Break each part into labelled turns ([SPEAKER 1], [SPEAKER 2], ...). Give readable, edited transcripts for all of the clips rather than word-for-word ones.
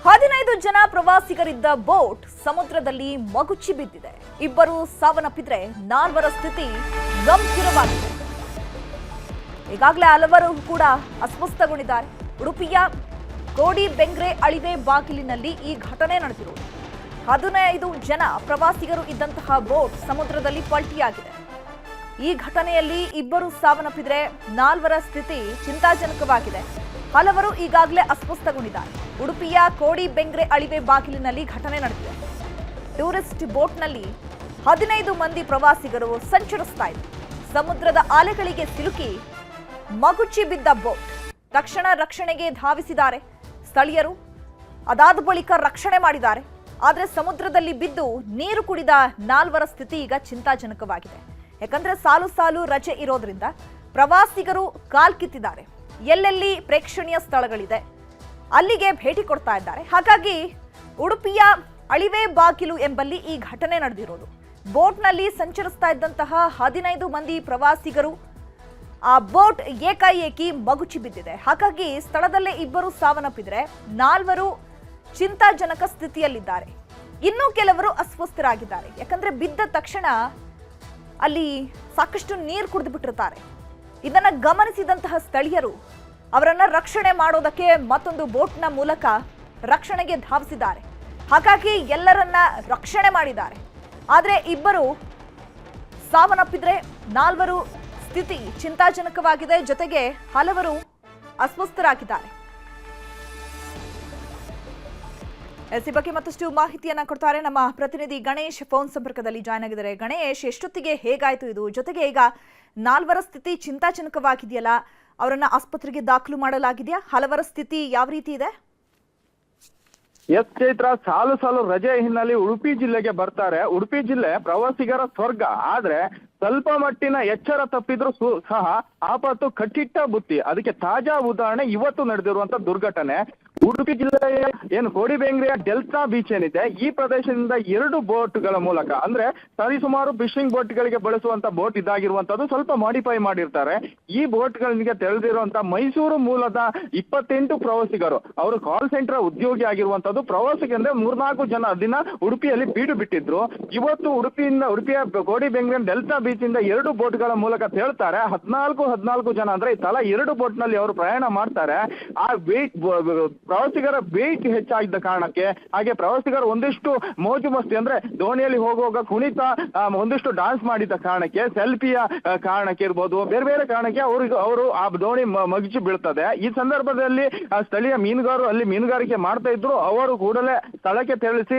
[SPEAKER 1] 15 ಜನ ಪ್ರವಾಸಿಗರಿದ್ದ ಬೋಟ್ ಸಮುದ್ರದಲ್ಲಿ ಮಗುಚಿ ಬಿದ್ದಿದೆ. ಇಬ್ಬರು ಸಾವನ್ನಪ್ಪಿದ್ರೆ 4 ಸ್ಥಿತಿ ಗಂಭೀರವಾಗಿದೆ. ಈಗಾಗಲೇ ಹಲವರು ಕೂಡ ಅಸ್ವಸ್ಥಗೊಂಡಿದ್ದಾರೆ. ಉಡುಪಿಯ ಕೋಡಿ ಬೆಂಗ್ರೆ ಅಳಿವೆ ಬಾಗಿಲಿನಲ್ಲಿ ಈ ಘಟನೆ ನಡೆದಿರುವುದು. 15 ಜನ ಪ್ರವಾಸಿಗರು ಇದ್ದಂತಹ ಬೋಟ್ ಸಮುದ್ರದಲ್ಲಿ ಪಲ್ಟಿಯಾಗಿದೆ. ಈ ಘಟನೆಯಲ್ಲಿ ಇಬ್ಬರು ಸಾವನ್ನಪ್ಪಿದ್ರೆ 4 ಸ್ಥಿತಿ ಚಿಂತಾಜನಕವಾಗಿದೆ. ಹಲವರು ಈಗಾಗಲೇ ಅಸ್ವಸ್ಥಗೊಂಡಿದ್ದಾರೆ. ಉಡುಪಿಯ ಕೋಡಿ ಬೆಂಗ್ರೆ ಅಳಿವೆ ಬಾಗಿಲಿನಲ್ಲಿ ಘಟನೆ ನಡೆದಿದೆ. ಟೂರಿಸ್ಟ್ ಬೋಟ್ನಲ್ಲಿ 15 ಮಂದಿ ಪ್ರವಾಸಿಗರು ಸಂಚರಿಸ್ತಾ ಇದ್ರು. ಸಮುದ್ರದ ಅಲೆಗಳಿಗೆ ಸಿಲುಕಿ ಮಗುಚಿ ಬಿದ್ದ ಬೋಟ್. ತಕ್ಷಣ ರಕ್ಷಣೆಗೆ ಧಾವಿಸಿದ್ದಾರೆ ಸ್ಥಳೀಯರು. ಅದಾದ ಬಳಿಕ ರಕ್ಷಣೆ ಮಾಡಿದ್ದಾರೆ. ಆದರೆ ಸಮುದ್ರದಲ್ಲಿ ಬಿದ್ದು ನೀರು ಕುಡಿದ 4 ಸ್ಥಿತಿ ಈಗ ಚಿಂತಾಜನಕವಾಗಿದೆ. ಯಾಕಂದ್ರೆ ಸಾಲು ಸಾಲು ರಜೆ ಇರೋದ್ರಿಂದ ಪ್ರವಾಸಿಗರು ಕಾಲ್ಕಿತ್ತಿದ್ದಾರೆ. ಎಲ್ಲೆಲ್ಲಿ ಪ್ರೇಕ್ಷಣೀಯ ಸ್ಥಳಗಳಿದೆ ಅಲ್ಲಿಗೆ ಭೇಟಿ ಕೊಡ್ತಾ ಇದ್ದಾರೆ. ಹಾಗಾಗಿ ಉಡುಪಿಯ ಅಳಿವೆ ಬಾಗಿಲು ಎಂಬಲ್ಲಿ ಈ ಘಟನೆ ನಡೆದಿರೋದು. ಬೋಟ್ನಲ್ಲಿ ಸಂಚರಿಸ್ತಾ ಇದ್ದಂತಹ 15 ಮಂದಿ ಪ್ರವಾಸಿಗರು ಆ ಬೋಟ್ ಏಕಾಏಕಿ ಮಗುಚಿ ಬಿದ್ದಿದೆ. ಹಾಗಾಗಿ ಸ್ಥಳದಲ್ಲೇ ಇಬ್ಬರು ಸಾವನ್ನಪ್ಪಿದ್ರೆ 4 ಚಿಂತಾಜನಕ ಸ್ಥಿತಿಯಲ್ಲಿದ್ದಾರೆ. ಇನ್ನೂ ಕೆಲವರು ಅಸ್ವಸ್ಥರಾಗಿದ್ದಾರೆ. ಯಾಕಂದ್ರೆ ಬಿದ್ದ ತಕ್ಷಣ ಅಲ್ಲಿ ಸಾಕಷ್ಟು ನೀರು ಕುಡಿದು ಬಿಟ್ಟಿರ್ತಾರೆ. ಇದನ್ನ ಗಮನಿಸಿದಂತಹ ಸ್ಥಳೀಯರು ಅವರನ್ನ ರಕ್ಷಣೆ ಮಾಡೋದಕ್ಕೆ ಮತ್ತೊಂದು ಬೋಟ್ನ ಮೂಲಕ ರಕ್ಷಣೆಗೆ ಧಾವಿಸಿದ್ದಾರೆ. ಹಾಗಾಗಿ ಎಲ್ಲರನ್ನ ರಕ್ಷಣೆ ಮಾಡಿದ್ದಾರೆ. ಆದರೆ ಇಬ್ಬರು ಸಾವನ್ನಪ್ಪಿದ್ರೆ 4 ಸ್ಥಿತಿ ಚಿಂತಾಜನಕವಾಗಿದೆ. ಜೊತೆಗೆ ಹಲವರು ಅಸ್ವಸ್ಥರಾಗಿದ್ದಾರೆ. ಈ ಬಗ್ಗೆ ಮತ್ತಷ್ಟು ಮಾಹಿತಿಯನ್ನ ಕೊಡ್ತಾರೆ ನಮ್ಮ ಪ್ರತಿನಿಧಿ ಗಣೇಶ್. ಫೋನ್ ಸಂಪರ್ಕದಲ್ಲಿ ಜಾಯ್ನ್ ಆಗಿದ್ದಾರೆ. ಗಣೇಶ್, ಎಷ್ಟೊತ್ತಿಗೆ ಹೇಗಾಯ್ತು ಇದು? ಜೊತೆಗೆ ಈಗ 4 ಸ್ಥಿತಿ ಚಿಂತಾಜನಕವಾಗಿದೆಯಲ್ಲ, ಅವರನ್ನ ಆಸ್ಪತ್ರೆಗೆ ದಾಖಲು ಮಾಡಲಾಗಿದೆಯಾ? ಹಲವರ ಸ್ಥಿತಿ ಯಾವ ರೀತಿ ಇದೆ?
[SPEAKER 2] ಎಸ್ ಚೈತ್ರ, ಸಾಲು ಸಾಲು ರಜೆ ಹಿನ್ನೆಲೆ ಉಡುಪಿ ಜಿಲ್ಲೆಗೆ ಬರ್ತಾರೆ. ಉಡುಪಿ ಜಿಲ್ಲೆ ಪ್ರವಾಸಿಗರ ಸ್ವರ್ಗ. ಆದ್ರೆ ಸ್ವಲ್ಪ ಮಟ್ಟಿನ ಎಚ್ಚರ ತಪ್ಪಿದ್ರು ಸಹ ಆಪತ್ತು ಕಟ್ಟಿಟ್ಟ ಬುತ್ತಿ. ಅದಕ್ಕೆ ತಾಜಾ ಉದಾಹರಣೆ ಇವತ್ತು ನಡೆದಿರುವಂತ ದುರ್ಘಟನೆ. ಉಡುಪಿ ಜಿಲ್ಲೆಯ ಏನು ಕೋಡಿ ಬೆಂಗ್ರೆಯ ಡೆಲ್ಟಾ ಬೀಚ್ ಏನಿದೆ, ಈ ಪ್ರದೇಶದಿಂದ 2 ಬೋಟ್ಗಳ ಮೂಲಕ, ಅಂದ್ರೆ ಸರಿಸುಮಾರು ಫಿಶಿಂಗ್ ಬೋಟ್ಗಳಿಗೆ ಬಳಸುವಂತ ಬೋಟ್ ಇದಾಗಿರುವಂತದ್ದು. ಸ್ವಲ್ಪ ಮಾಡಿಫೈ ಮಾಡಿರ್ತಾರೆ. ಈ ಬೋಟ್ಗಳಿಗೆ ತೆರೆದಿರುವಂತ ಮೈಸೂರು ಮೂಲದ 28 ಪ್ರವಾಸಿಗರು. ಅವರು ಕಾಲ್ ಸೆಂಟರ್ ಉದ್ಯೋಗಿ ಆಗಿರುವಂತದ್ದು. ಪ್ರವಾಸಿಗೆ ಅಂದ್ರೆ 3-4 ಜನ ದಿನ ಉಡುಪಿಯಲ್ಲಿ ಬೀಡು ಬಿಟ್ಟಿದ್ರು. ಇವತ್ತು ಉಡುಪಿಯ ಕೋಡಿ ಬೆಂಗ್ರೆ ಡೆಲ್ಟಾ ಬೀಚ್ ಇಂದ 2 ಬೋಟ್ಗಳ ಮೂಲಕ ತೇಳ್ತಾರೆ. 14 ಜನ ಅಂದ್ರೆ ತಲಾ 2 ಬೋಟ್ ನಲ್ಲಿ ಅವರು ಪ್ರಯಾಣ ಮಾಡ್ತಾರೆ. ಆ ವೇಟ್ ಪ್ರವಾಸಿಗರ ವೇಟ್ ಹೆಚ್ಚಾಗಿದ್ದ ಕಾರಣಕ್ಕೆ, ಹಾಗೆ ಪ್ರವಾಸಿಗರು ಒಂದಿಷ್ಟು ಮೋಜು ಮಸ್ತಿ ಅಂದ್ರೆ ದೋಣಿಯಲ್ಲಿ ಹೋಗುವಾಗ ಕುಣಿತ ಒಂದಿಷ್ಟು ಡಾನ್ಸ್ ಮಾಡಿದ ಕಾರಣಕ್ಕೆ, ಸೆಲ್ಫಿಯ ಕಾರಣಕ್ಕೆ ಇರ್ಬೋದು, ಬೇರೆ ಬೇರೆ ಕಾರಣಕ್ಕೆ ಅವರು ಆ ದೋಣಿ ಮಗುಚಿ ಬೀಳ್ತದೆ. ಈ ಸಂದರ್ಭದಲ್ಲಿ ಸ್ಥಳೀಯ ಮೀನುಗಾರರು ಅಲ್ಲಿ ಮೀನುಗಾರಿಕೆ ಮಾಡ್ತಾ ಇದ್ರು. ಅವರು ಕೂಡಲೇ ಸ್ಥಳಕ್ಕೆ ತೆರಳಿಸಿ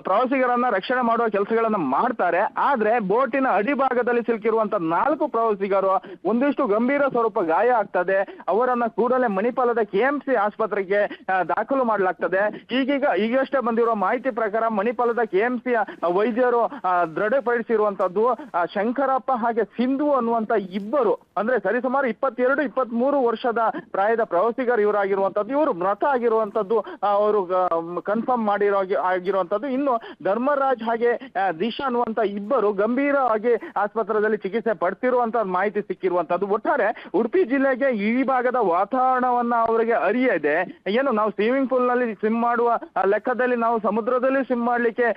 [SPEAKER 2] ಪ್ರವಾಸಿಗರನ್ನ ರಕ್ಷಣೆ ಮಾಡುವ ಕೆಲಸಗಳನ್ನ ಮಾಡ್ತಾರೆ. ಆದ್ರೆ ಬೋಟಿನ ಅಡಿಭಾಗದಲ್ಲಿ ಸಿಲುಕಿರುವಂತ 4 ಪ್ರವಾಸಿಗರು ಒಂದಿಷ್ಟು ಗಂಭೀರ ಸ್ವರೂಪ ಗಾಯ ಆಗ್ತದೆ. ಅವರನ್ನ ಕೂಡಲೇ ಮಣಿಪಾಲದ KMC ಆಸ್ಪತ್ರೆಗೆ ದಾಖಲು ಮಾಡಲಾಗ್ತದೆ. ಈಗಷ್ಟೇ ಬಂದಿರುವ ಮಾಹಿತಿ ಪ್ರಕಾರ ಮಣಿಪಾಲದ KMC ವೈದ್ಯರು ದೃಢಪಡಿಸಿರುವಂತದ್ದು ಶಂಕರಪ್ಪ ಹಾಗೆ ಸಿಂಧು ಅನ್ನುವಂತ ಇಬ್ಬರು, ಅಂದ್ರೆ ಸರಿಸುಮಾರು 22-23 ವರ್ಷದ ಪ್ರಾಯದ ಪ್ರವಾಸಿಗರು ಇವರಾಗಿರುವಂತದ್ದು. ಇವರು ಮೃತ ಆಗಿರುವಂತದ್ದು ಅವರು ಕನ್ಫರ್ಮ್ ಆಗಿರುವಂತದ್ದು. ಇನ್ನು ಧರ್ಮರಾಜ್ ಹಾಗೆ ದಿಶಾ ಅನ್ನುವಂತ ಇಬ್ಬರು ಗಂಭೀರವಾಗಿ ಆಸ್ಪತ್ರೆಯಲ್ಲಿ ಚಿಕಿತ್ಸೆ ಪಡ್ತಿರುವಂತ ಮಾಹಿತಿ ಸಿಕ್ಕಿರುವಂತದ್ದು. ಒಟ್ಟಾರೆ ಉಡುಪಿ ಜಿಲ್ಲೆಗೆ ಈ ಭಾಗದ ವಾತಾವರಣವನ್ನ ಅವರಿಗೆ ಅರಿಯದೆ, ಏನು ನಾವು ಸ್ವಿಮ್ಮಿಂಗ್ ಪೂಲ್ ನಲ್ಲಿ ಸ್ವಿಮ್ ಮಾಡುವ ಲೆಕ್ಕದಲ್ಲಿ, ನಾವು ಸಮುದ್ರದಲ್ಲಿ ಸ್ವಿಮ್ ಮಾಡ್ಲಿಕ್ಕೆ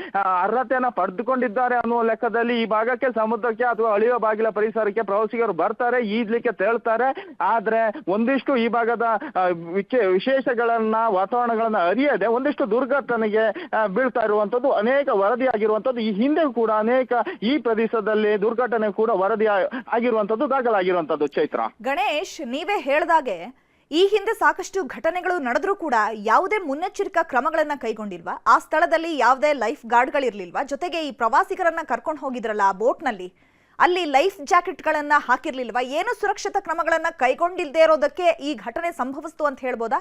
[SPEAKER 2] ಅರ್ಹತೆಯನ್ನ ಪಡೆದುಕೊಂಡಿದ್ದಾರೆ ಅನ್ನುವ ಲೆಕ್ಕದಲ್ಲಿ ಈ ಭಾಗಕ್ಕೆ, ಸಮುದ್ರಕ್ಕೆ ಅಥವಾ ಅಳಿವೆ ಬಾಗಿಲ ಪರಿಸರಕ್ಕೆ ಪ್ರವಾಸಿಗರು ಬರ್ತಾರೆ, ಈಜ್ಲಿಕ್ಕೆ ತೇಳ್ತಾರೆ. ಆದ್ರೆ ಒಂದಿಷ್ಟು ಈ ಭಾಗದ ವಿಶೇಷಗಳನ್ನ, ವಾತಾವರಣಗಳನ್ನ ಅರಿಯದೆ ಒಂದಿಷ್ಟು ದುರ್ಘಟನೆಗೆ ಬೀಳ್ತಾ ಇರುವಂತದ್ದು ಅನೇಕ ವರದಿ ಆಗಿರುವಂತದ್ದು. ಈ ಹಿಂದೆ ಕೂಡ ಅನೇಕ ಈ ಪ್ರದೇಶದಲ್ಲಿ ದುರ್ಘಟನೆ ಕೂಡ ವರದಿ ಆಗಿರುವಂತದ್ದು, ದಾಖಲಾಗಿರುವಂತದ್ದು. ಚೈತ್ರ,
[SPEAKER 1] ಗಣೇಶ್, ನೀವೇ ಹೇಳ್ದಾಗೆ ಈ ಹಿಂದೆ ಸಾಕಷ್ಟು ಘಟನೆಗಳು ನಡೆದ್ರೂ ಕೂಡ ಯಾವುದೇ ಮುನ್ನೆಚ್ಚರಿಕಾ ಕ್ರಮಗಳನ್ನ ಕೈಗೊಂಡಿಲ್ವಾ? ಆ ಸ್ಥಳದಲ್ಲಿ ಯಾವುದೇ ಲೈಫ್ ಗಾರ್ಡ್ಗಳಿರ್ಲಿಲ್ವಾ? ಜೊತೆಗೆ ಈ ಪ್ರವಾಸಿಗರನ್ನ ಕರ್ಕೊಂಡು ಹೋಗಿದ್ರಲ್ಲ ಆ ಬೋಟ್ನಲ್ಲಿ, ಅಲ್ಲಿ ಲೈಫ್ ಜಾಕೆಟ್ಗಳನ್ನ ಹಾಕಿರ್ಲಿಲ್ವಾ? ಏನು ಸುರಕ್ಷತಾ ಕ್ರಮಗಳನ್ನ ಕೈಗೊಂಡಿಲ್ಲದೆ ಇರೋದಕ್ಕೆ ಈ ಘಟನೆ ಸಂಭವಿಸ್ತು ಅಂತ ಹೇಳ್ಬೋದಾ?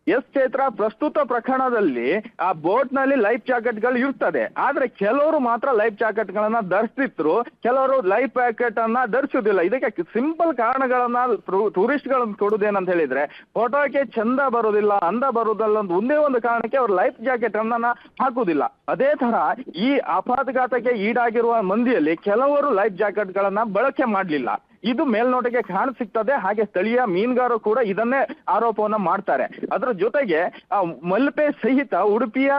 [SPEAKER 2] ಎಸ್ ಚೈತ್ರ, ಪ್ರಸ್ತುತ ಪ್ರಕರಣದಲ್ಲಿ ಆ ಬೋಟ್ ನಲ್ಲಿ ಲೈಫ್ ಜಾಕೆಟ್ ಗಳು ಇರ್ತದೆ. ಆದ್ರೆ ಕೆಲವರು ಮಾತ್ರ ಲೈಫ್ ಜಾಕೆಟ್ ಗಳನ್ನ ಧರಿಸ್ತಿದ್ರು, ಕೆಲವರು ಲೈಫ್ ಜಾಕೆಟ್ ಅನ್ನ ಧರಿಸುದಿಲ್ಲ. ಇದಕ್ಕೆ ಸಿಂಪಲ್ ಕಾರಣಗಳನ್ನ ಟೂರಿಸ್ಟ್ ಗಳನ್ನ ಕೊಡುದೇನಂತ ಹೇಳಿದ್ರೆ, ಫೋಟೋಕ್ಕೆ ಚಂದ ಬರುದಿಲ್ಲ, ಅಂದ ಬರುದಿಲ್ಲ ಅಂತ ಒಂದೇ ಒಂದು ಕಾರಣಕ್ಕೆ ಅವರು ಲೈಫ್ ಜಾಕೆಟ್ ಅನ್ನ ಹಾಕುದಿಲ್ಲ. ಅದೇ ತರ ಈ ಅಪಘಾತಕ್ಕೆ ಈಡಾಗಿರುವ ಮಂದಿಯಲ್ಲಿ ಕೆಲವರು ಲೈಫ್ ಜಾಕೆಟ್ ಗಳನ್ನ ಬಳಕೆ ಮಾಡ್ಲಿಲ್ಲ. ಇದು ಮೇಲ್ನೋಟಕ್ಕೆ ಕಾಣಸಿಗ್ತದೆ. ಹಾಗೆ ಸ್ಥಳೀಯ ಮೀನುಗಾರರು ಕೂಡ ಇದನ್ನೇ ಆರೋಪವನ್ನ ಮಾಡ್ತಾರೆ. ಅದರ ಜೊತೆಗೆ ಮಲ್ಪೆ ಸಹಿತ ಉಡುಪಿಯ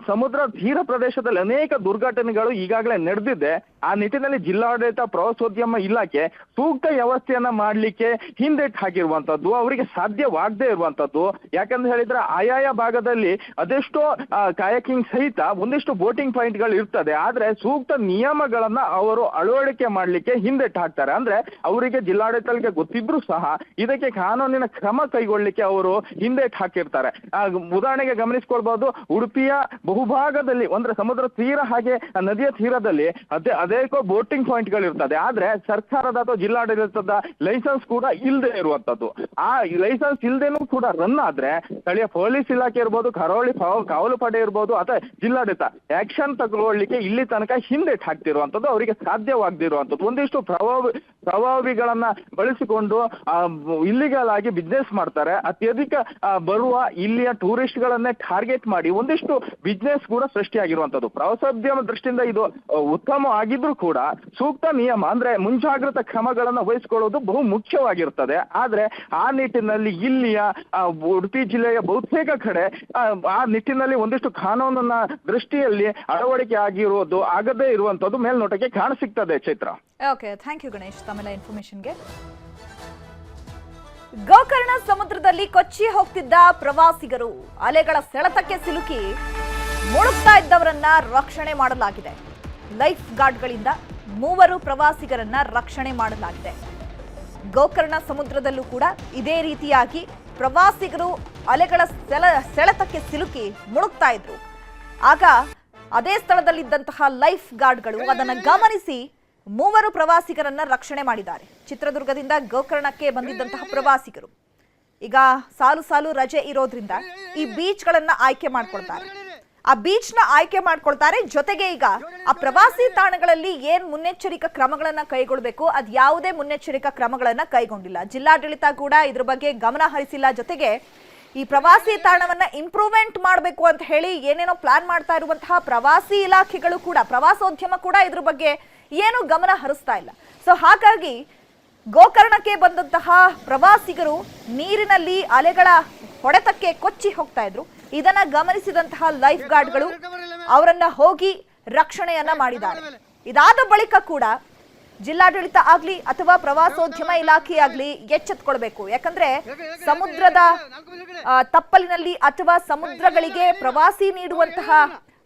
[SPEAKER 2] ಸಮುದ್ರ ತೀರ ಪ್ರದೇಶದಲ್ಲಿ ಅನೇಕ ದುರ್ಘಟನೆಗಳು ಈಗಾಗಲೇ ನಡೆದಿದೆ. ಆ ನಿಟ್ಟಿನಲ್ಲಿ ಜಿಲ್ಲಾಡಳಿತ, ಪ್ರವಾಸೋದ್ಯಮ ಇಲಾಖೆ ಸೂಕ್ತ ವ್ಯವಸ್ಥೆಯನ್ನ ಮಾಡ್ಲಿಕ್ಕೆ ಹಿಂದೆಟ್ಟು ಹಾಕಿರುವಂತದ್ದು, ಅವರಿಗೆ ಸಾಧ್ಯವಾಗದೇ ಇರುವಂತದ್ದು. ಯಾಕಂತ ಹೇಳಿದ್ರೆ ಆಯಾಯ ಭಾಗದಲ್ಲಿ ಅದೆಷ್ಟೋ ಕಾಯಕಿಂಗ್ ಸಹಿತ ಒಂದಿಷ್ಟು ಬೋಟಿಂಗ್ ಪಾಯಿಂಟ್ ಗಳು ಇರ್ತದೆ. ಆದ್ರೆ ಸೂಕ್ತ ನಿಯಮಗಳನ್ನ ಅವರು ಅಳವಡಿಕೆ ಮಾಡ್ಲಿಕ್ಕೆ ಹಿಂದೆಟ್ಟು ಹಾಕ್ತಾರೆ. ಅಂದ್ರೆ ಅವರಿಗೆ ಜಿಲ್ಲಾಡಳಿತಕ್ಕೆ ಗೊತ್ತಿದ್ರು ಸಹ ಇದಕ್ಕೆ ಕಾನೂನಿನ ಕ್ರಮ ಕೈಗೊಳ್ಳಿಕ್ಕೆ ಅವರು ಹಿಂದೆಟ್ಟು ಹಾಕಿರ್ತಾರೆ. ಉದಾಹರಣೆಗೆ ಗಮನಿಸ್ಕೊಳ್ಬಹುದು, ಉಡುಪಿಯ ಬಹುಭಾಗದಲ್ಲಿ ಅಂದ್ರೆ ಸಮುದ್ರ ತೀರ ಹಾಗೆ ನದಿಯ ತೀರದಲ್ಲಿ ಅದೇಕೋ ಬೋಟಿಂಗ್ ಪಾಯಿಂಟ್ ಗಳು ಇರ್ತದೆ. ಆದ್ರೆ ಸರ್ಕಾರದ ಅಥವಾ ಜಿಲ್ಲಾಡಳಿತದ ಲೈಸೆನ್ಸ್ ಕೂಡ ಇಲ್ಲದೆ ಇರುವಂತದ್ದು. ಆ ಲೈಸೆನ್ಸ್ ಇಲ್ಲದೇನೂ ಕೂಡ ರನ್ ಆದ್ರೆ ಸ್ಥಳೀಯ ಪೊಲೀಸ್ ಇಲಾಖೆ ಇರ್ಬೋದು, ಕರಾವಳಿ ಕಾವಲು ಪಡೆ ಇರ್ಬೋದು ಅಥವಾ ಜಿಲ್ಲಾಡಳಿತ ಆಕ್ಷನ್ ತಗೊಳ್ಳಿಕ್ಕೆ ಇಲ್ಲಿ ತನಕ ಹಿಂದೆಟ್ಟು ಹಾಕ್ತಿರುವಂತದ್ದು, ಅವರಿಗೆ ಸಾಧ್ಯವಾಗದಿರುವಂತದ್ದು. ಒಂದಿಷ್ಟು ಪ್ರಭಾವಿಗಳನ್ನ ಬಳಸಿಕೊಂಡು ಇಲ್ಲಿಗಲ್ ಆಗಿ ಬಿಸ್ನೆಸ್ ಮಾಡ್ತಾರೆ. ಅತ್ಯಧಿಕ ಬರುವ ಇಲ್ಲಿಯ ಟೂರಿಸ್ಟ್ ಗಳನ್ನೇ ಟಾರ್ಗೆಟ್ ಮಾಡಿ ಒಂದಿಷ್ಟು ಬಿಸ್ನೆಸ್ ಕೂಡ ಸೃಷ್ಟಿಯಾಗಿರುವಂತದ್ದು. ಪ್ರವಾಸೋದ್ಯಮ ದೃಷ್ಟಿಯಿಂದ ಇದು ಉತ್ತಮ ಆಗಿದ್ರು ಕೂಡ ಸೂಕ್ತ ನಿಯಮ ಅಂದ್ರೆ ಮುಂಜಾಗ್ರತಾ ಕ್ರಮಗಳನ್ನ ವಹಿಸಿಕೊಳ್ಳೋದು ಬಹು ಮುಖ್ಯವಾಗಿರ್ತದೆ. ಆದ್ರೆ ಆ ನಿಟ್ಟಿನಲ್ಲಿ ಇಲ್ಲಿಯ ಉಡುಪಿ ಜಿಲ್ಲೆಯ ಬಹುತೇಕ ಕಡೆ ಆ ನಿಟ್ಟಿನಲ್ಲಿ ಒಂದಿಷ್ಟು ಕಾನೂನನ್ನ ದೃಷ್ಟಿಯಲ್ಲಿ ಅಳವಡಿಕೆ ಆಗಿರುವುದು ಆಗದೇ ಇರುವಂತದ್ದು ಮೇಲ್ನೋಟಕ್ಕೆ ಕಾಣಸಿಗ್ತದೆ. Chaitra.
[SPEAKER 1] Okay, thank you Ganesh ತಮ್ಮೆಲ್ಲ ಇನ್ಫಾರ್ಮೇಶನ್ಗೆ. ಗೋಕರ್ಣ ಸಮುದ್ರದಲ್ಲಿ ಕೊಚ್ಚಿ ಹೋಗ್ತಿದ್ದ ಪ್ರವಾಸಿಗರು ಅಲೆಗಳ ಸೆಳೆತಕ್ಕೆ ಸಿಲುಕಿ ಮುಳುಗ್ತಾ ಇದ್ದವರನ್ನ ರಕ್ಷಣೆ ಮಾಡಲಾಗಿದೆ. ಲೈಫ್ ಗಾರ್ಡ್ಗಳಿಂದ 3 ಪ್ರವಾಸಿಗರನ್ನ ರಕ್ಷಣೆ ಮಾಡಲಾಗಿದೆ. ಗೋಕರ್ಣ ಸಮುದ್ರದಲ್ಲೂ ಕೂಡ ಇದೇ ರೀತಿಯಾಗಿ ಪ್ರವಾಸಿಗರು ಅಲೆಗಳ ಸೆಳೆತಕ್ಕೆ ಸಿಲುಕಿ ಮುಳುಗ್ತಾ ಇದ್ರು. ಆಗ ಅದೇ ಸ್ಥಳದಲ್ಲಿದ್ದಂತಹ ಲೈಫ್ ಗಾರ್ಡ್ಗಳು ಅದನ್ನು ಗಮನಿಸಿ 3 ಪ್ರವಾಸಿಗರನ್ನ ರಕ್ಷಣೆ ಮಾಡಿದ್ದಾರೆ. ಚಿತ್ರದುರ್ಗದಿಂದ ಗೋಕರ್ಣಕ್ಕೆ ಬಂದಿದ್ದಂತಹ ಪ್ರವಾಸಿಗರು ಈಗ ಸಾಲು ರಜೆ ಇರೋದ್ರಿಂದ ಈ ಬೀಚ್ಗಳನ್ನ ಆಯ್ಕೆ ಮಾಡ್ಕೊಳ್ತಾರೆ. ಆ ಬೀಚ್ನ ಆಯ್ಕೆ ಮಾಡ್ಕೊಳ್ತಾರೆ. ಜೊತೆಗೆ ಈಗ ಆ ಪ್ರವಾಸಿ ತಾಣಗಳಲ್ಲಿ ಏನ್ ಮುನ್ನೆಚ್ಚರಿಕಾ ಕ್ರಮಗಳನ್ನ ಕೈಗೊಳ್ಳಬೇಕು, ಅದ್ ಯಾವುದೇ ಮುನ್ನೆಚ್ಚರಿಕಾ ಕ್ರಮಗಳನ್ನ ಕೈಗೊಂಡಿಲ್ಲ. ಜಿಲ್ಲಾಡಳಿತ ಕೂಡ ಇದ್ರ ಬಗ್ಗೆ ಗಮನ ಹರಿಸಿಲ್ಲ. ಜೊತೆಗೆ ಈ ಪ್ರವಾಸಿ ತಾಣವನ್ನ ಇಂಪ್ರೂವ್ಮೆಂಟ್ ಮಾಡಬೇಕು ಅಂತ ಹೇಳಿ ಏನೇನೋ ಪ್ಲಾನ್ ಮಾಡ್ತಾ ಇರುವಂತಹ ಪ್ರವಾಸಿ ಇಲಾಖೆಗಳು ಕೂಡ, ಪ್ರವಾಸೋದ್ಯಮ ಕೂಡ ಇದ್ರ ಬಗ್ಗೆ ಏನು ಗಮನ ಹರಿಸ್ತಾ ಇಲ್ಲ. ಸೊ ಹಾಗಾಗಿ ಗೋಕರ್ಣಕ್ಕೆ ಬಂದಂತಹ ಪ್ರವಾಸಿಗರು ನೀರಿನಲ್ಲಿ ಅಲೆಗಳ ಹೊಡೆತಕ್ಕೆ ಕೊಚ್ಚಿ ಹೋಗ್ತಾ ಇದ್ರು. ಇದನ್ನ ಗಮನಿಸಿದಂತಹ ಲೈಫ್ ಗಾರ್ಡ್ಗಳು ಅವರನ್ನ ಹೋಗಿ ರಕ್ಷಣೆಯನ್ನ ಮಾಡಿದ್ದಾರೆ. ಇದಾದ ಬಳಿಕ ಕೂಡ ಜಿಲ್ಲಾಡಳಿತ ಆಗ್ಲಿ ಅಥವಾ ಪ್ರವಾಸೋದ್ಯಮ ಇಲಾಖೆ ಆಗ್ಲಿ ಎಚ್ಚೆತ್ಕೊಳ್ಬೇಕು. ಯಾಕಂದ್ರೆ ಸಮುದ್ರದ ತಪ್ಪಲಿನಲ್ಲಿ ಅಥವಾ ಸಮುದ್ರಗಳಿಗೆ ಪ್ರವಾಸಿ ನೀಡುವಂತಹ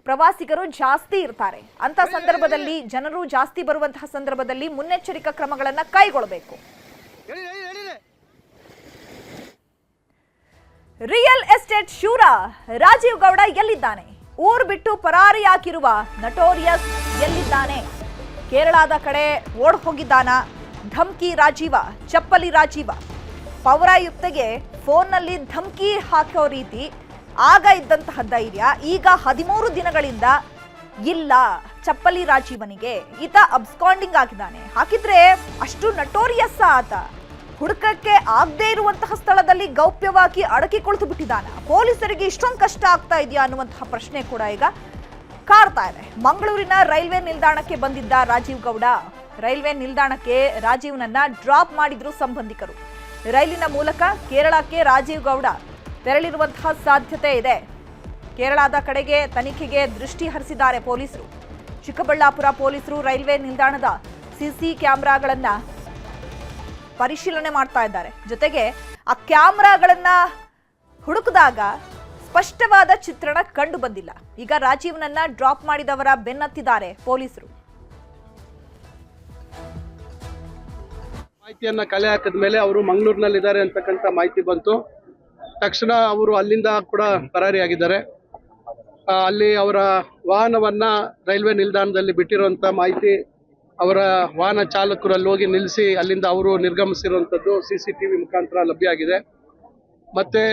[SPEAKER 1] ಪ್ರವಾಸಿಗರು ಜಾಸ್ತಿ ಇರ್ತಾರೆ. ಅಂತ ಸಂದರ್ಭದಲ್ಲಿ ಜನರು ಜಾಸ್ತಿ ಬರುವಂತಹ ಸಂದರ್ಭದಲ್ಲಿ ಮುನ್ನೆಚ್ಚರಿಕಾ ಕ್ರಮಗಳನ್ನ ಕೈಗೊಳ್ಳಬೇಕು. ರಿಯಲ್ ಎಸ್ಟೇಟ್ ಶೂರ ರಾಜೀವ್ ಗೌಡ ಎಲ್ಲಿದ್ದಾನೆ? ಊರು ಬಿಟ್ಟು ಪರಾರಿಯಾಗಿರುವ ನಟೋರಿಯಸ್ ಎಲ್ಲಿದ್ದಾನೆ? ಕೇರಳದ ಕಡೆ ಓಡ್ ಹೋಗಿದ್ದಾನ? ಧಮ್ಕಿ ರಾಜೀವ, ಚಪ್ಪಲಿ ರಾಜೀವ. ಪೌರಾಯುಕ್ತೆಗೆ ಫೋನ್ನಲ್ಲಿ ಧಮ್ಕಿ ಹಾಕೋ ರೀತಿ ಆಗ ಇದ್ದಂತಹ ಧೈರ್ಯ ಈಗ 13 ದಿನಗಳಿಂದ ಇಲ್ಲ ಚಪ್ಪಲಿ ರಾಜೀವನಿಗೆ. ಈತ ಅಬ್ಸ್ಕಾಂಡಿಂಗ್ ಆಗಿದ್ದಾನೆ. ಹಾಕಿದ್ರೆ ಅಷ್ಟು ನಟೋರಿಯಸ್ ಆತ ಹುಡುಕಕ್ಕೆ ಆಗದೆ ಇರುವಂತಹ ಸ್ಥಳದಲ್ಲಿ ಗೌಪ್ಯವಾಗಿ ಅಡಕಿ ಕುಳಿತು ಬಿಟ್ಟಿದ್ದಾನ. ಪೊಲೀಸರಿಗೆ ಇಷ್ಟೊಂದು ಕಷ್ಟ ಆಗ್ತಾ ಇದೆಯಾ ಅನ್ನುವಂತಹ ಪ್ರಶ್ನೆ ಕೂಡ ಈಗ ಕಾಡ್ತಾ ಇದೆ. ಮಂಗಳೂರಿನ ರೈಲ್ವೆ ನಿಲ್ದಾಣಕ್ಕೆ ಬಂದಿದ್ದ ರಾಜೀವ್ ಗೌಡ. ರೈಲ್ವೆ ನಿಲ್ದಾಣಕ್ಕೆ ರಾಜೀವ್ನನ್ನ ಡ್ರಾಪ್ ಮಾಡಿದ್ರು ಸಂಬಂಧಿಕರು. ರೈಲಿನ ಮೂಲಕ ಕೇರಳಕ್ಕೆ ರಾಜೀವ್ ಗೌಡ ತೆರಳಿರುವಂತಹ ಸಾಧ್ಯತೆ ಇದೆ. ಕೇರಳದ ಕಡೆಗೆ ತನಿಖೆಗೆ ದೃಷ್ಟಿ ಹರಿಸಿದ್ದಾರೆ ಪೊಲೀಸರು. ಚಿಕ್ಕಬಳ್ಳಾಪುರ ಪೊಲೀಸರು ರೈಲ್ವೆ ನಿಲ್ದಾಣದ ಸಿಸಿ ಕ್ಯಾಮೆರಾಗಳನ್ನ ಪರಿಶೀಲನೆ ಮಾಡ್ತಾ ಇದ್ದಾರೆ. ಜೊತೆಗೆ ಆ ಕ್ಯಾಮೆರಾಗಳನ್ನ ಹುಡುಕಿದಾಗ ಸ್ಪಷ್ಟವಾದ ಚಿತ್ರಣ ಕಂಡು ಬಂದಿಲ್ಲ. ಈಗ ರಾಜೀವ್ನನ್ನ ಡ್ರಾಪ್ ಮಾಡಿದವರ ಬೆನ್ನತ್ತಿದ್ದಾರೆ ಪೊಲೀಸರು.
[SPEAKER 3] ಮಾಹಿತಿಯನ್ನ ಕಲೆ ಹಾಕಿದ ಮೇಲೆ ಅವರು ಮಂಗಳೂರಿನಲ್ಲಿದ್ದಾರೆ ಅಂತಕ್ಕಂಥ ಮಾಹಿತಿ ಬಂತು. ತಕ್ಷಣ ಅವರು ಅಲ್ಲಿಂದ ಕೂಡ ಪರಾರಿಯಾಗಿದ್ದಾರೆ. ಅಲ್ಲಿ ಅವರ ವಾಹನವನ್ನ ರೈಲ್ವೆ ನಿಲ್ದಾಣದಲ್ಲಿ ಬಿಟ್ಟಿರುವಂತ ಮಾಹಿತಿ, ಅವರ ವಾಹನ ಚಾಲಕರಲ್ಲಿ ಹೋಗಿ ನಿಲ್ಲಿಸಿ ಅಲ್ಲಿಂದ ಅವರು ನಿರ್ಗಮಿಸಿರುವಂಥದ್ದು CCTV ಮುಖಾಂತರ ಲಭ್ಯ ಆಗಿದೆ. ಮತ್ತೆ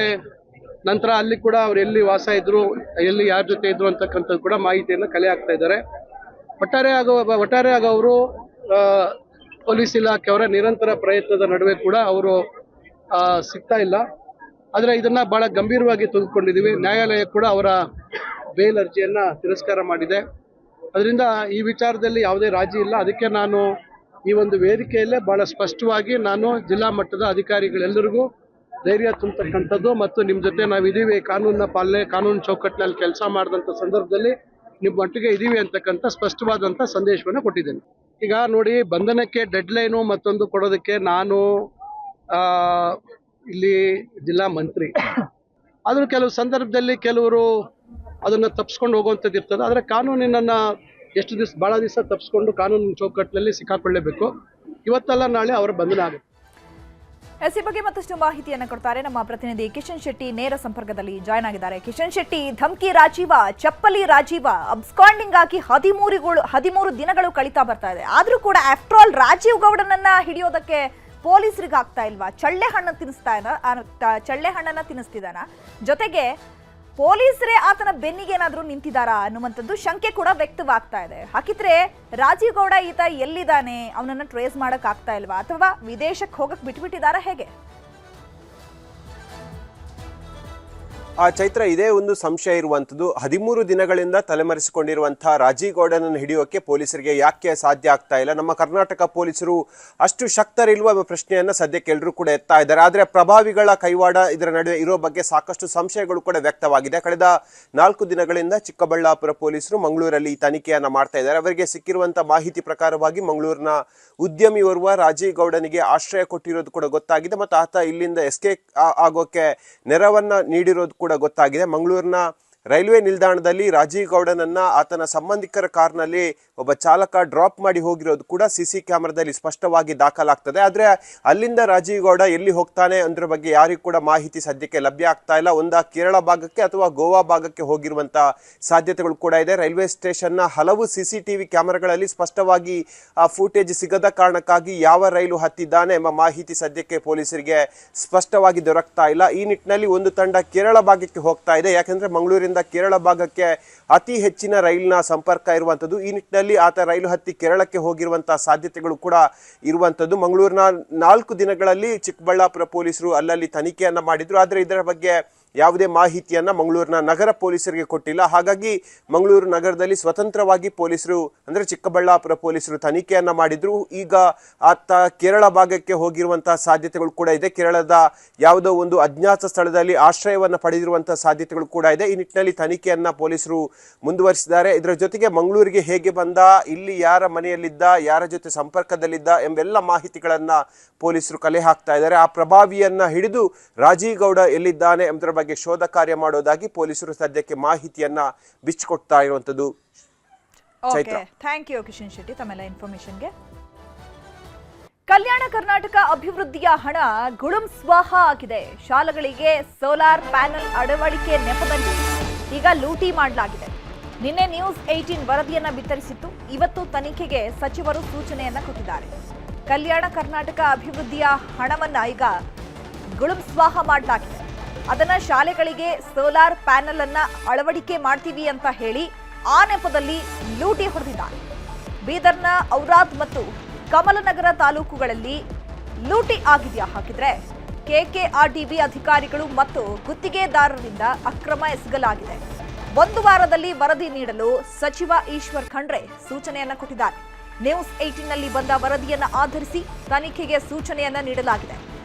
[SPEAKER 3] ನಂತರ ಅಲ್ಲಿ ಕೂಡ ಅವ್ರು ಎಲ್ಲಿ ವಾಸ ಇದ್ರು, ಎಲ್ಲಿ ಯಾರ ಜೊತೆ ಇದ್ರು ಅಂತಕ್ಕಂಥದ್ದು ಕೂಡ ಮಾಹಿತಿಯನ್ನು ಕಲೆ ಹಾಕ್ತಾ ಇದ್ದಾರೆ. ಒಟ್ಟಾರೆಯಾಗಿ ಅವರು ಪೊಲೀಸ್ ಇಲಾಖೆಯವರ ನಿರಂತರ ಪ್ರಯತ್ನದ ನಡುವೆ ಕೂಡ ಅವರು ಸಿಗ್ತಾ ಇಲ್ಲ. ಆದರೆ ಇದನ್ನ ಬಹಳ ಗಂಭೀರವಾಗಿ ತೆಗೆದುಕೊಂಡಿದ್ದೀವಿ. ನ್ಯಾಯಾಲಯ ಕೂಡ ಅವರ ಬೇಲ್ ಅರ್ಜಿಯನ್ನ ತಿರಸ್ಕಾರ ಮಾಡಿದೆ. ಅದರಿಂದ ಈ ವಿಚಾರದಲ್ಲಿ ಯಾವುದೇ ರಾಜಿ ಇಲ್ಲ. ಅದಕ್ಕೆ ನಾನು ಈ ಒಂದು ವೇದಿಕೆಯಲ್ಲೇ ಬಹಳ ಸ್ಪಷ್ಟವಾಗಿ ನಾನು ಜಿಲ್ಲಾ ಮಟ್ಟದ ಅಧಿಕಾರಿಗಳೆಲ್ಲರಿಗೂ ಧೈರ್ಯ ತುಂಬತಕ್ಕಂಥದ್ದು ಮತ್ತು ನಿಮ್ಮ ಜೊತೆ ನಾವಿದ್ದೀವಿ, ಕಾನೂನಿನ ಪಾಲನೆ, ಕಾನೂನು ಚೌಕಟ್ಟಿನಲ್ಲಿ ಕೆಲಸ ಮಾಡಿದಂಥ ಸಂದರ್ಭದಲ್ಲಿ ನಿಮ್ಮ ಮಟ್ಟಿಗೆ ಇದ್ದೀವಿ ಅಂತಕ್ಕಂಥ ಸ್ಪಷ್ಟವಾದಂಥ ಸಂದೇಶವನ್ನು ಕೊಟ್ಟಿದ್ದೇನೆ. ಈಗ ನೋಡಿ, ಬಂಧನಕ್ಕೆ ಡೆಡ್ಲೈನು ಮತ್ತೊಂದು ಕೊಡೋದಕ್ಕೆ ನಾನು ಇಲ್ಲಿ ಜಿಲ್ಲಾ ಮಂತ್ರಿ, ಆದರೂ ಕೆಲವು ಸಂದರ್ಭದಲ್ಲಿ ಕೆಲವರು ಅದನ್ನು ತಪ್ಪಿಸ್ಕೊಂಡು ಹೋಗುವಂಥದ್ದು ಇರ್ತದೆ. ಆದರೆ ಕಾನೂನಿನನ್ನು ಎಷ್ಟು ದಿವಸ, ಭಾಳ ದಿವಸ ತಪ್ಪಿಸ್ಕೊಂಡು ಕಾನೂನಿನ ಚೌಕಟ್ಟಿನಲ್ಲಿ ಸಿಕ್ಕಾಕೊಳ್ಳೇಬೇಕು. ಇವತ್ತಲ್ಲ ನಾಳೆ ಅವರ ಬಂಧನ ಆಗುತ್ತೆ.
[SPEAKER 1] ಈ ಬಗ್ಗೆ ಮತ್ತಷ್ಟು ಮಾಹಿತಿಯನ್ನು ಕೊಡ್ತಾರೆ ನಮ್ಮ ಪ್ರತಿನಿಧಿ ಕಿಶನ್ ಶೆಟ್ಟಿ, ನೇರ ಸಂಪರ್ಕದಲ್ಲಿ ಜಾಯ್ನ್ ಆಗಿದ್ದಾರೆ. ಕಿಶನ್ ಶೆಟ್ಟಿ, ಧಮ್ಕಿ ರಾಜೀವ, ಚಪ್ಪಲಿ ರಾಜೀವ ಅಬ್ಸ್ಕಾಂಡಿಂಗ್ ಆಗಿ 13 ದಿನಗಳು ಕಳೀತಾ ಬರ್ತಾ ಇದೆ. ಆದ್ರೂ ಕೂಡ ಆಫ್ಟರ್ ಆಲ್ ರಾಜೀವ್ ಗೌಡನನ್ನ ಹಿಡಿಯೋದಕ್ಕೆ ಪೊಲೀಸರಿಗೆ ಆಗ್ತಾ ಇಲ್ವಾ? ಚಳ್ಳೆ ಹಣ್ಣನ್ನ ತಿನ್ನಿಸ್ತಿದ್ದಾನ, ಜೊತೆಗೆ ಪೊಲೀಸರೇ ಆತನ ಬೆನ್ನಿಗೆ ಏನಾದ್ರೂ ನಿಂತಿದ್ದಾರಾ ಅನ್ನುವಂಥದ್ದು ಶಂಕೆ ಕೂಡ ವ್ಯಕ್ತವಾಗ್ತಾ ಇದೆ. ಹಾಗಿದ್ರೆ ರಾಜೀವ್ ಗೌಡ ಈತ ಎಲ್ಲಿದ್ದಾನೆ, ಅವನನ್ನ ಟ್ರೇಸ್ ಮಾಡಕ್ ಆಗ್ತಾ ಇಲ್ವಾ, ಅಥವಾ ವಿದೇಶಕ್ಕೆ ಹೋಗಕ್ ಬಿಟ್ಬಿಟ್ಟಿದಾರಾ, ಹೇಗೆ?
[SPEAKER 4] ಚೈತ್ರ, ಇದೇ ಒಂದು ಸಂಶಯ ಇರುವಂಥದ್ದು. 13 ದಿನಗಳಿಂದ ತಲೆಮರೆಸಿಕೊಂಡಿರುವಂತಹ ರಾಜೀವ್ ಗೌಡನನ್ನು ಹಿಡಿಯೋಕೆ ಪೊಲೀಸರಿಗೆ ಯಾಕೆ ಸಾಧ್ಯ ಆಗ್ತಾ ಇಲ್ಲ? ನಮ್ಮ ಕರ್ನಾಟಕ ಪೊಲೀಸರು ಅಷ್ಟು ಶಕ್ತರಿಲ್ವ ಎಂಬ ಪ್ರಶ್ನೆಯನ್ನ ಸದ್ಯಕ್ಕೆ ಎಲ್ಲರೂ ಕೂಡ ಎತ್ತಾ ಇದ್ದಾರೆ. ಆದರೆ ಪ್ರಭಾವಿಗಳ ಕೈವಾಡ ಇದರ ನಡುವೆ ಇರೋ ಬಗ್ಗೆ ಸಾಕಷ್ಟು ಸಂಶಯಗಳು ಕೂಡ ವ್ಯಕ್ತವಾಗಿದೆ. ಕಳೆದ 4 ದಿನಗಳಿಂದ ಚಿಕ್ಕಬಳ್ಳಾಪುರ ಪೊಲೀಸರು ಮಂಗಳೂರಲ್ಲಿ ತನಿಖೆಯನ್ನ ಮಾಡ್ತಾ ಇದ್ದಾರೆ. ಅವರಿಗೆ ಸಿಕ್ಕಿರುವಂತಹ ಮಾಹಿತಿ ಪ್ರಕಾರವಾಗಿ ಮಂಗಳೂರಿನ ಉದ್ಯಮಿಯೋರ್ವ ರಾಜೀವ್ ಗೌಡನಿಗೆ ಆಶ್ರಯ ಕೊಟ್ಟಿರೋದು ಕೂಡ ಗೊತ್ತಾಗಿದೆ ಮತ್ತು ಆತ ಇಲ್ಲಿಂದ ಎಸ್ಕೇಪ್ ಆಗೋಕೆ ನೆರವನ್ನ ನೀಡಿರೋದು ಕೂಡ ಗೊತ್ತಾಗಿದೆ. ಮಂಗಳೂರಿನ ರೈಲ್ವೆ ನಿಲ್ದಾಣದಲ್ಲಿ ರಾಜೀವ್ ಗೌಡನನ್ನ ಆತನ ಸಂಬಂಧಿಕರ ಕಾರ್ನಲ್ಲಿ ಒಬ್ಬ ಚಾಲಕ ಡ್ರಾಪ್ ಮಾಡಿ ಹೋಗಿರೋದು ಕೂಡ ಸಿಸಿ ಕ್ಯಾಮೆರಾದಲ್ಲಿ ಸ್ಪಷ್ಟವಾಗಿ ದಾಖಲಾಗ್ತದೆ. ಆದ್ರೆ ಅಲ್ಲಿಂದ ರಾಜೀವ್ ಗೌಡ ಎಲ್ಲಿ ಹೋಗ್ತಾನೆ ಅಂದ್ರ ಬಗ್ಗೆ ಯಾರಿಗೂ ಕೂಡ ಮಾಹಿತಿ ಸದ್ಯಕ್ಕೆ ಲಭ್ಯ ಆಗ್ತಾ ಇಲ್ಲ. ಒಂದ ಕೇರಳ ಭಾಗಕ್ಕೆ ಅಥವಾ ಗೋವಾ ಭಾಗಕ್ಕೆ ಹೋಗಿರುವಂತ ಸಾಧ್ಯತೆಗಳು ಕೂಡ ಇದೆ. ರೈಲ್ವೆ ಸ್ಟೇಷನ್ನ ಹಲವು CCTV ಕ್ಯಾಮೆರಾಗಳಲ್ಲಿ ಸ್ಪಷ್ಟವಾಗಿ ಆ ಫೂಟೇಜ್ ಸಿಗದ ಕಾರಣಕ್ಕಾಗಿ ಯಾವ ರೈಲು ಹತ್ತಿದ್ದಾನೆ ಎಂಬ ಮಾಹಿತಿ ಸದ್ಯಕ್ಕೆ ಪೊಲೀಸರಿಗೆ ಸ್ಪಷ್ಟವಾಗಿ ದೊರಕ್ತಾ ಇಲ್ಲ. ಈ ನಿಟ್ಟಿನಲ್ಲಿ ಒಂದು ತಂಡ ಕೇರಳ ಭಾಗಕ್ಕೆ ಹೋಗ್ತಾ ಇದೆ. ಯಾಕಂದ್ರೆ ಮಂಗಳೂರಿನ ಕೇರಳ ಭಾಗಕ್ಕೆ ಅತಿ ಹೆಚ್ಚಿನ ರೈಲಿನ ಸಂಪರ್ಕ ಇರುವಂತದ್ದು. ಈ ನಿಟ್ಟಿನಲ್ಲಿ ಆತ ರೈಲು ಹತ್ತಿ ಕೇರಳಕ್ಕೆ ಹೋಗಿರುವಂತಹ ಸಾಧ್ಯತೆಗಳು ಕೂಡ ಇರುವಂತದ್ದು. ಮಂಗಳೂರಿನ 4 ದಿನಗಳಲ್ಲಿ ಚಿಕ್ಕಬಳ್ಳಾಪುರ ಪೊಲೀಸರು ಅಲ್ಲಲ್ಲಿ ತನಿಖೆಯನ್ನ ಮಾಡಿದ್ರು. ಆದ್ರೆ ಇದರ ಬಗ್ಗೆ ಯಾವುದೇ ಮಾಹಿತಿಯನ್ನ ಮಂಗಳೂರಿನ ನಗರ ಪೊಲೀಸರಿಗೆ ಕೊಟ್ಟಿಲ್ಲ. ಹಾಗಾಗಿ ಮಂಗಳೂರು ನಗರದಲ್ಲಿ ಸ್ವತಂತ್ರವಾಗಿ ಪೊಲೀಸರು ಅಂದ್ರೆ ಚಿಕ್ಕಬಳ್ಳಾಪುರ ಪೊಲೀಸರು ತನಿಖೆಯನ್ನ ಮಾಡಿದ್ರು. ಈಗ ಆತ ಕೇರಳ ಭಾಗಕ್ಕೆ ಹೋಗಿರುವಂತಹ ಸಾಧ್ಯತೆಗಳು ಕೂಡ ಇದೆ. ಕೇರಳದ ಯಾವುದೋ ಒಂದು ಅಜ್ಞಾತ ಸ್ಥಳದಲ್ಲಿ ಆಶ್ರಯವನ್ನ ಪಡೆದಿರುವಂತಹ ಸಾಧ್ಯತೆಗಳು ಕೂಡ ಇದೆ. ಈ ನಿಟ್ಟಿನಲ್ಲಿ ತನಿಖೆಯನ್ನ ಪೊಲೀಸರು ಮುಂದುವರಿಸಿದ್ದಾರೆ. ಇದರ ಜೊತೆಗೆ ಮಂಗಳೂರಿಗೆ ಹೇಗೆ ಬಂದ, ಇಲ್ಲಿ ಯಾರ ಮನೆಯಲ್ಲಿದ್ದ, ಯಾರ ಜೊತೆ ಸಂಪರ್ಕದಲ್ಲಿದ್ದ ಎಂಬೆಲ್ಲ ಮಾಹಿತಿಗಳನ್ನ ಪೊಲೀಸರು ಕಲೆ ಹಾಕ್ತಾ ಇದ್ದಾರೆ. ಆ ಪ್ರಭಾವಿಯನ್ನ ಹಿಡಿದು ರಾಜೀವ್ ಗೌಡ ಎಲ್ಲಿದ್ದಾನೆ ಎಂಬುದರ ಬಗ್ಗೆ ಶೋಧ ಕಾರ್ಯ ಮಾಡೋದಾಗಿ ಪೊಲೀಸರು ಸದ್ಯಕ್ಕೆ ಮಾಹಿತಿಯನ್ನ ಬಿಚ್ಚಿಕೊಡ್ತಾ ಇರುವಂತದ್ದು.
[SPEAKER 1] ಥ್ಯಾಂಕ್ ಯು ಕಿಶನ್ ಶೆಟ್ಟಿ ತಮ್ಮೆಲ್ಲ ಇನ್ಫಾರ್ಮೇಶನ್ಗೆ. ಕಲ್ಯಾಣ ಕರ್ನಾಟಕ ಅಭಿವೃದ್ಧಿಯ ಹಣ ಗುಳುಂ ಸ್ವಾಹ ಆಗಿದೆ. ಶಾಲೆಗಳಿಗೆ ಸೋಲಾರ್ ಪ್ಯಾನೆಲ್ ಅಳವಡಿಕೆ ನೆಪದಲ್ಲಿ ಈಗ ಲೂಟಿ ಮಾಡಲಾಗಿದೆ. ನಿನ್ನೆ ನ್ಯೂಸ್ 18 ವರದಿಯನ್ನ ಬಿತ್ತರಿಸಿತ್ತು. ಇವತ್ತು ತನಿಖೆಗೆ ಸಚಿವರು ಸೂಚನೆಯನ್ನ ಕೊಟ್ಟಿದ್ದಾರೆ. ಕಲ್ಯಾಣ ಕರ್ನಾಟಕ ಅಭಿವೃದ್ಧಿಯ ಹಣವನ್ನ ಈಗ ಗುಳುಂ ಸ್ವಾಹ ಮಾಡಲಾಗಿದೆ. ಅದನ್ನ ಶಾಲೆಗಳಿಗೆ ಸೋಲಾರ್ ಪ್ಯಾನೆಲ್ ಅನ್ನ ಅಳವಡಿಕೆ ಮಾಡ್ತೀವಿ ಅಂತ ಹೇಳಿ ಆ ನೆಪದಲ್ಲಿ ಲೂಟಿ ಹೊಡೆದಿದ್ದಾರೆ. ಬೀದರ್ನ ಔರಾದ್ ಮತ್ತು ಕಮಲನಗರ ತಾಲೂಕುಗಳಲ್ಲಿ ಲೂಟಿ ಆಗಿದೆಯಾ? ಹಾಕಿದ್ರೆ KKRDB ಅಧಿಕಾರಿಗಳು ಮತ್ತು ಗುತ್ತಿಗೆದಾರರಿಂದ ಅಕ್ರಮ ಎಸಗಲಾಗಿದೆ. 1 ವಾರದಲ್ಲಿ ವರದಿ ನೀಡಲು ಸಚಿವ ಈಶ್ವರ್ ಖಂಡ್ರೆ ಸೂಚನೆಯನ್ನ ಕೊಟ್ಟಿದ್ದಾರೆ. ನ್ಯೂಸ್ 18 ನಲ್ಲಿ ಬಂದ ವರದಿಯನ್ನ ಆಧರಿಸಿ ತನಿಖೆಗೆ ಸೂಚನೆಯನ್ನ ನೀಡಲಾಗಿದೆ.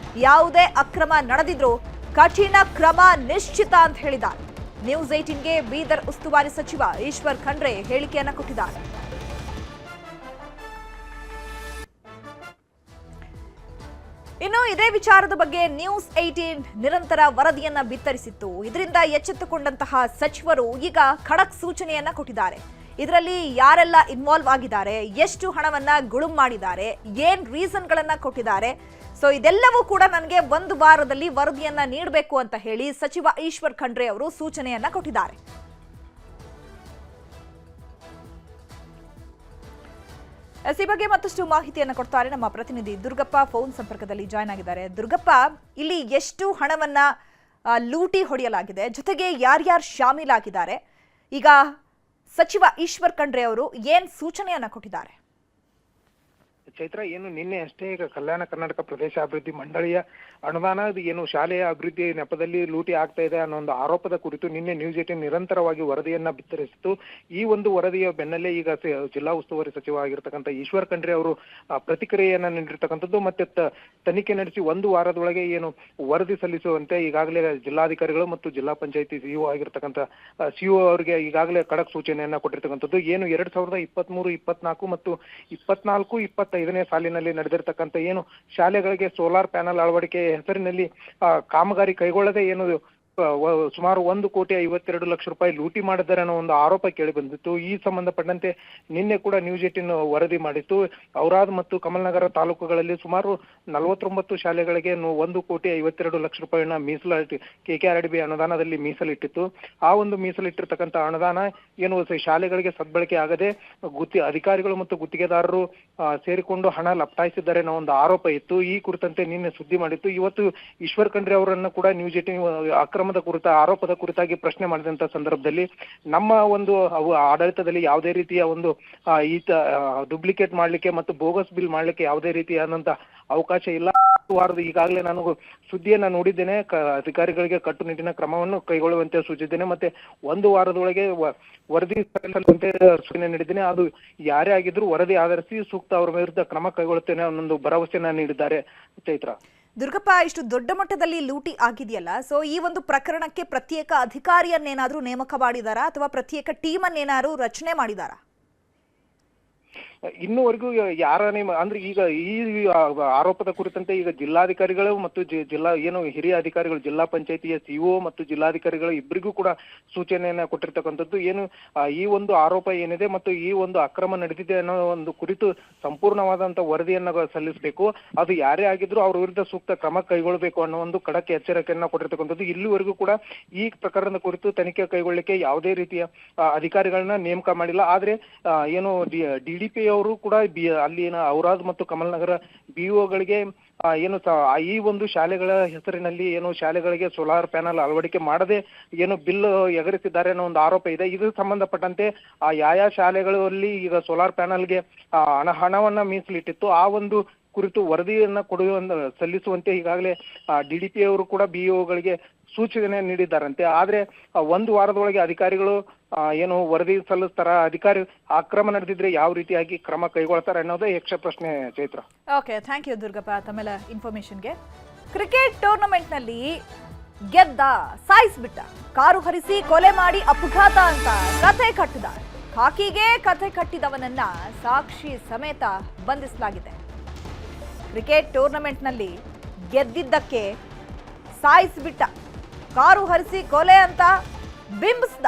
[SPEAKER 1] ಯಾವುದೇ ಅಕ್ರಮ ನಡೆದಿದ್ರೂ ಕಠಿಣ ಕ್ರಮ ನಿಶ್ಚಿತ ಅಂತ ಹೇಳಿದ್ದಾರೆ. ನ್ಯೂಸ್ 18ಗೆ ಬೀದರ್ ಉಸ್ತುವಾರಿ ಸಚಿವ ಈಶ್ವರ್ ಖಂಡ್ರೆ ಹೇಳಿಕೆಯನ್ನ ಕೊಟ್ಟಿದ್ದಾರೆ. ಇನ್ನು ಇದೇ ವಿಚಾರದ ಬಗ್ಗೆ ನ್ಯೂಸ್ 18 ನಿರಂತರ ವರದಿಯನ್ನ ಬಿತ್ತರಿಸಿತ್ತು. ಇದರಿಂದ ಎಚ್ಚೆತ್ತುಕೊಂಡಂತಹ ಸಚಿವರು ಈಗ ಖಡಕ್ ಸೂಚನೆಯನ್ನ ಕೊಟ್ಟಿದ್ದಾರೆ. ಇದರಲ್ಲಿ ಯಾರೆಲ್ಲ ಇನ್ವಾಲ್ವ್ ಆಗಿದ್ದಾರೆ, ಎಷ್ಟು ಹಣವನ್ನ ಗುಳುಂ ಮಾಡಿದ್ದಾರೆ, ಏನ್ ರೀಸನ್ಗಳನ್ನ ಕೊಟ್ಟಿದ್ದಾರೆ, ಸೊ ಇದೆಲ್ಲವೂ ಕೂಡ ನನಗೆ 1 ವಾರದಲ್ಲಿ ವರದಿಯನ್ನ ನೀಡಬೇಕು ಅಂತ ಹೇಳಿ ಸಚಿವ ಈಶ್ವರ್ ಖಂಡ್ರೆ ಅವರು ಸೂಚನೆಯನ್ನ ಕೊಟ್ಟಿದ್ದಾರೆ. ಈ ಬಗ್ಗೆ ಮತ್ತಷ್ಟು ಮಾಹಿತಿಯನ್ನು ಕೊಡ್ತಾರೆ ನಮ್ಮ ಪ್ರತಿನಿಧಿ ದುರ್ಗಪ್ಪ, ಫೋನ್ ಸಂಪರ್ಕದಲ್ಲಿ ಜಾಯ್ನ್ ಆಗಿದ್ದಾರೆ. ದುರ್ಗಪ್ಪ, ಇಲ್ಲಿ ಎಷ್ಟು ಹಣವನ್ನ ಲೂಟಿ ಹೊಡೆಯಲಾಗಿದೆ, ಜೊತೆಗೆ ಯಾರ್ಯಾರು ಶಾಮೀಲಾಗಿದ್ದಾರೆ, ಈಗ ಸಚಿವ ಈಶ್ವರ್ ಖಂಡ್ರೆ ಅವರು ಏನ್ ಸೂಚನೆಯನ್ನ ಕೊಟ್ಟಿದ್ದಾರೆ?
[SPEAKER 5] ಚೈತ್ರ, ಏನು ನಿನ್ನೆ ಅಷ್ಟೇ ಈಗ ಕಲ್ಯಾಣ ಕರ್ನಾಟಕ ಪ್ರದೇಶ ಅಭಿವೃದ್ಧಿ ಮಂಡಳಿಯ ಅನುದಾನ ಏನು ಶಾಲೆಯ ಅಭಿವೃದ್ಧಿ ನೆಪದಲ್ಲಿ ಲೂಟಿ ಆಗ್ತಾ ಇದೆ ಅನ್ನೋ ಒಂದು ಆರೋಪದ ಕುರಿತು ನಿನ್ನೆ ನ್ಯೂಸ್ 18 ನಿರಂತರವಾಗಿ ವರದಿಯನ್ನ ಬಿತ್ತರಿಸಿತು. ಈ ಒಂದು ವರದಿಯ ಬೆನ್ನಲ್ಲೇ ಈಗ ಜಿಲ್ಲಾ ಉಸ್ತುವಾರಿ ಸಚಿವ ಆಗಿರ್ತಕ್ಕಂಥ ಈಶ್ವರ್ ಖಂಡ್ರೆ ಅವರು ಪ್ರತಿಕ್ರಿಯೆಯನ್ನ ನೀಡಿರ್ತಕ್ಕಂಥದ್ದು. ಮತ್ತೆ ತನಿಖೆ ನಡೆಸಿ 1 ವಾರದೊಳಗೆ ಏನು ವರದಿ ಸಲ್ಲಿಸುವಂತೆ ಈಗಾಗಲೇ ಜಿಲ್ಲಾಧಿಕಾರಿಗಳು ಮತ್ತು ಜಿಲ್ಲಾ ಪಂಚಾಯತಿ ಸಿಇಒ ಆಗಿರ್ತಕ್ಕಂಥ ಸಿಇಒ ಅವರಿಗೆ ಈಗಾಗಲೇ ಖಡಕ್ ಸೂಚನೆಯನ್ನ ಕೊಟ್ಟಿರ್ತಕ್ಕಂಥದ್ದು. ಏನು 2023, 24 ಮತ್ತು 24, 25ನೇ ಸಾಲಿನಲ್ಲಿ ನಡೆದಿರ್ತಕ್ಕಂಥ ಏನು ಶಾಲೆಗಳಿಗೆ ಸೋಲಾರ್ ಪ್ಯಾನಲ್ ಅಳವಡಿಕೆ ಹೆಸರಿನಲ್ಲಿ ಕಾಮಗಾರಿ ಕೈಗೊಳ್ಳದೆ ಏನು ಸುಮಾರು 1,52,00,000 ರೂಪಾಯಿ ಲೂಟಿ ಮಾಡಿದ್ದಾರೆ ಅನ್ನೋ ಒಂದು ಆರೋಪ ಕೇಳಿ ಬಂದಿತ್ತು. ಈ ಸಂಬಂಧಪಟ್ಟಂತೆ ನಿನ್ನೆ ಕೂಡ ನ್ಯೂಸ್ 18 ವರದಿ ಮಾಡಿತ್ತು. ಔರಾದ್ ಮತ್ತು ಕಮಲನಗರ ತಾಲೂಕುಗಳಲ್ಲಿ ಸುಮಾರು 49 ಶಾಲೆಗಳಿಗೆ 1,52,00,000 ರೂಪಾಯಿನ ಮೀಸಲಾತಿ KKRDB ಅನುದಾನದಲ್ಲಿ ಮೀಸಲಿಟ್ಟಿತ್ತು. ಆ ಒಂದು ಮೀಸಲಿಟ್ಟಿರ್ತಕ್ಕಂಥ ಅನುದಾನ ಏನು ಶಾಲೆಗಳಿಗೆ ಸದ್ಬಳಕೆ ಆಗದೆ ಅಧಿಕಾರಿಗಳು ಮತ್ತು ಗುತ್ತಿಗೆದಾರರು ಸೇರಿಕೊಂಡು ಹಣ ಲಪಟಾಯಿಸಿದ್ದಾರೆ ಅನ್ನೋ ಒಂದು ಆರೋಪ ಇತ್ತು. ಈ ಕುರಿತಂತೆ ನಿನ್ನೆ ಸುದ್ದಿ ಮಾಡಿತ್ತು. ಇವತ್ತು ಈಶ್ವರ್ ಖಂಡ್ರೆ ಅವರನ್ನು ಕೂಡ ನ್ಯೂಸ್ 18 ಅಕ್ರಮದ ಆರೋಪದ ಕುರಿತಾಗಿ ಪ್ರಶ್ನೆ ಮಾಡಿದಂತ ಸಂದರ್ಭದಲ್ಲಿ ನಮ್ಮ ಒಂದು ಆಡಳಿತದಲ್ಲಿ ಯಾವುದೇ ರೀತಿಯ ಒಂದು ಡುಪ್ಲಿಕೇಟ್ ಮಾಡ್ಲಿಕ್ಕೆ ಮತ್ತು ಬೋಗಸ್ ಬಿಲ್ ಮಾಡ್ಲಿಕ್ಕೆ ಯಾವುದೇ ರೀತಿಯಾದಂತ ಅವಕಾಶ ಇಲ್ಲ. ವಾರದ ಈಗಾಗಲೇ ನಾನು ಸುದ್ದಿಯನ್ನ ನೋಡಿದ್ದೇನೆ. ಅಧಿಕಾರಿಗಳಿಗೆ ಕಟ್ಟುನಿಟ್ಟಿನ ಕ್ರಮವನ್ನು ಕೈಗೊಳ್ಳುವಂತೆ ಸೂಚಿಸಿದ್ದೇನೆ. ಮತ್ತೆ 1 ವಾರದೊಳಗೆ ವರದಿ ಸಲ್ಲಿಸುವಂತೆ ಸೂಚನೆ ನೀಡಿದ್ದೇನೆ. ಅದು ಯಾರೇ ಆಗಿದ್ರು ವರದಿ ಆಧರಿಸಿ ಸೂಕ್ತ ಅವರ ವಿರುದ್ಧ ಕ್ರಮ ಕೈಗೊಳ್ಳುತ್ತೇನೆ ಅನ್ನೊಂದು ಭರವಸೆಯನ್ನ ನೀಡಿದ್ದಾರೆ. ಚೈತ್ರ,
[SPEAKER 1] ದುರ್ಗಪ್ಪ, ಇಷ್ಟು ದೊಡ್ಡ ಮಟ್ಟದಲ್ಲಿ ಲೂಟಿ ಆಗಿದೆಯಲ್ಲ, ಸೊ ಈ ಒಂದು ಪ್ರಕರಣಕ್ಕೆ ಪ್ರತ್ಯೇಕ ಅಧಿಕಾರಿಯನ್ನೇನಾದ್ರೂ ನೇಮಕ ಮಾಡಿದಾರಾ ಅಥವಾ ಪ್ರತ್ಯೇಕ ಟೀಮ್ ಅನ್ನೇನಾದ್ರೂ ರಚನೆ ಮಾಡಿದಾರಾ?
[SPEAKER 5] ಇನ್ನೂವರೆಗೂ ಯಾರ ಅಂದ್ರೆ ಈಗ ಈ ಆರೋಪದ ಕುರಿತಂತೆ ಈಗ ಜಿಲ್ಲಾಧಿಕಾರಿಗಳು ಮತ್ತು ಜಿಲ್ಲಾ ಏನು ಹಿರಿಯ ಅಧಿಕಾರಿಗಳು ಜಿಲ್ಲಾ ಪಂಚಾಯತಿಯ ಸಿಇಒ ಮತ್ತು ಜಿಲ್ಲಾಧಿಕಾರಿಗಳು ಇಬ್ಬರಿಗೂ ಕೂಡ ಸೂಚನೆಯನ್ನ ಕೊಟ್ಟಿರ್ತಕ್ಕಂಥದ್ದು. ಏನು ಈ ಒಂದು ಆರೋಪ ಏನಿದೆ ಮತ್ತು ಈ ಒಂದು ಅಕ್ರಮ ನಡೆದಿದೆ ಅನ್ನೋ ಒಂದು ಕುರಿತು ಸಂಪೂರ್ಣವಾದಂತ ವರದಿಯನ್ನ ಸಲ್ಲಿಸಬೇಕು. ಅದು ಯಾರೇ ಆಗಿದ್ರು ಅವ್ರ ವಿರುದ್ಧ ಸೂಕ್ತ ಕ್ರಮ ಕೈಗೊಳ್ಳಬೇಕು ಅನ್ನೋ ಒಂದು ಖಡಕ್ ಎಚ್ಚರಿಕೆಯನ್ನ ಕೊಟ್ಟಿರ್ತಕ್ಕಂಥದ್ದು. ಇಲ್ಲಿವರೆಗೂ ಕೂಡ ಈ ಪ್ರಕರಣದ ಕುರಿತು ತನಿಖೆ ಕೈಗೊಳ್ಳಲಿಕ್ಕೆ ಯಾವುದೇ ರೀತಿಯ ಅಧಿಕಾರಿಗಳನ್ನ ನೇಮಕ ಮಾಡಿಲ್ಲ. ಆದ್ರೆ ಏನು DDP ಅವರು ಕೂಡ ಅಲ್ಲಿನ ಔರಾದ್ ಮತ್ತು ಕಮಲನಗರ BO ಏನು ಈ ಒಂದು ಶಾಲೆಗಳ ಹೆಸರಿನಲ್ಲಿ ಏನು ಶಾಲೆಗಳಿಗೆ ಸೋಲಾರ್ ಪ್ಯಾನಲ್ ಅಳವಡಿಕೆ ಮಾಡದೆ ಏನು ಬಿಲ್ ಎಗರಿಸಿದ್ದಾರೆ ಅನ್ನೋ ಒಂದು ಆರೋಪ ಇದೆ. ಇದು ಸಂಬಂಧಪಟ್ಟಂತೆ ಯಾವ ಶಾಲೆಗಳಲ್ಲಿ ಈಗ ಸೋಲಾರ್ ಪ್ಯಾನಲ್ಗೆ ಹಣವನ್ನ ಮೀಸಲಿಟ್ಟಿತ್ತು ಆ ಒಂದು ಕುರಿತು ವರದಿಯನ್ನ ಸಲ್ಲಿಸುವಂತೆ ಈಗಾಗಲೇ DDP ಅವರು ಕೂಡ BO ಸೂಚನೆ ನೀಡಿದ್ದಾರಂತೆ. ಆದ್ರೆ 1 ವಾರದೊಳಗೆ ಅಧಿಕಾರಿಗಳು ಏನು ವರದಿ ಸಲ್ಲಿಸ್ತಾರ, ಅಧಿಕಾರಿ ಅಕ್ರಮ ನಡೆದಿದ್ರೆ ಯಾವ ರೀತಿಯಾಗಿ ಕ್ರಮ ಕೈಗೊಳ್ತಾರೆ ಅನ್ನೋದೇ ಯಕ್ಷ ಪ್ರಶ್ನೆ. Chaitra,
[SPEAKER 1] okay, thank you Durgappa ತಮ್ಮೆಲ್ಲ ಇನ್ಫಾರ್ಮೇಶನ್ಗೆ. ಕ್ರಿಕೆಟ್ ಟೂರ್ನಮೆಂಟ್ ನಲ್ಲಿ ಗೆದ್ದ, ಸಾಯಿಸ್ಬಿಟ್ಟ, ಕಾರು ಹರಿಸಿ ಕೊಲೆ ಮಾಡಿ ಅಪಘಾತ ಅಂತ ಕಥೆ ಕಟ್ಟಿದ ಖಾಕಿಗೆ ಕಥೆ ಕಟ್ಟಿದವನನ್ನ ಸಾಕ್ಷಿ ಸಮೇತ ಬಂಧಿಸಲಾಗಿದೆ. ಕ್ರಿಕೆಟ್ ಟೂರ್ನಮೆಂಟ್ ನಲ್ಲಿ ಗೆದ್ದಿದ್ದಕ್ಕೆ ಸಾಯಿಸ್ಬಿಟ್ಟ, ಕಾರು ಹರಿಸಿ ಕೊಲೆ ಅಂತ ಬಿಂಬಿಸ್ದ,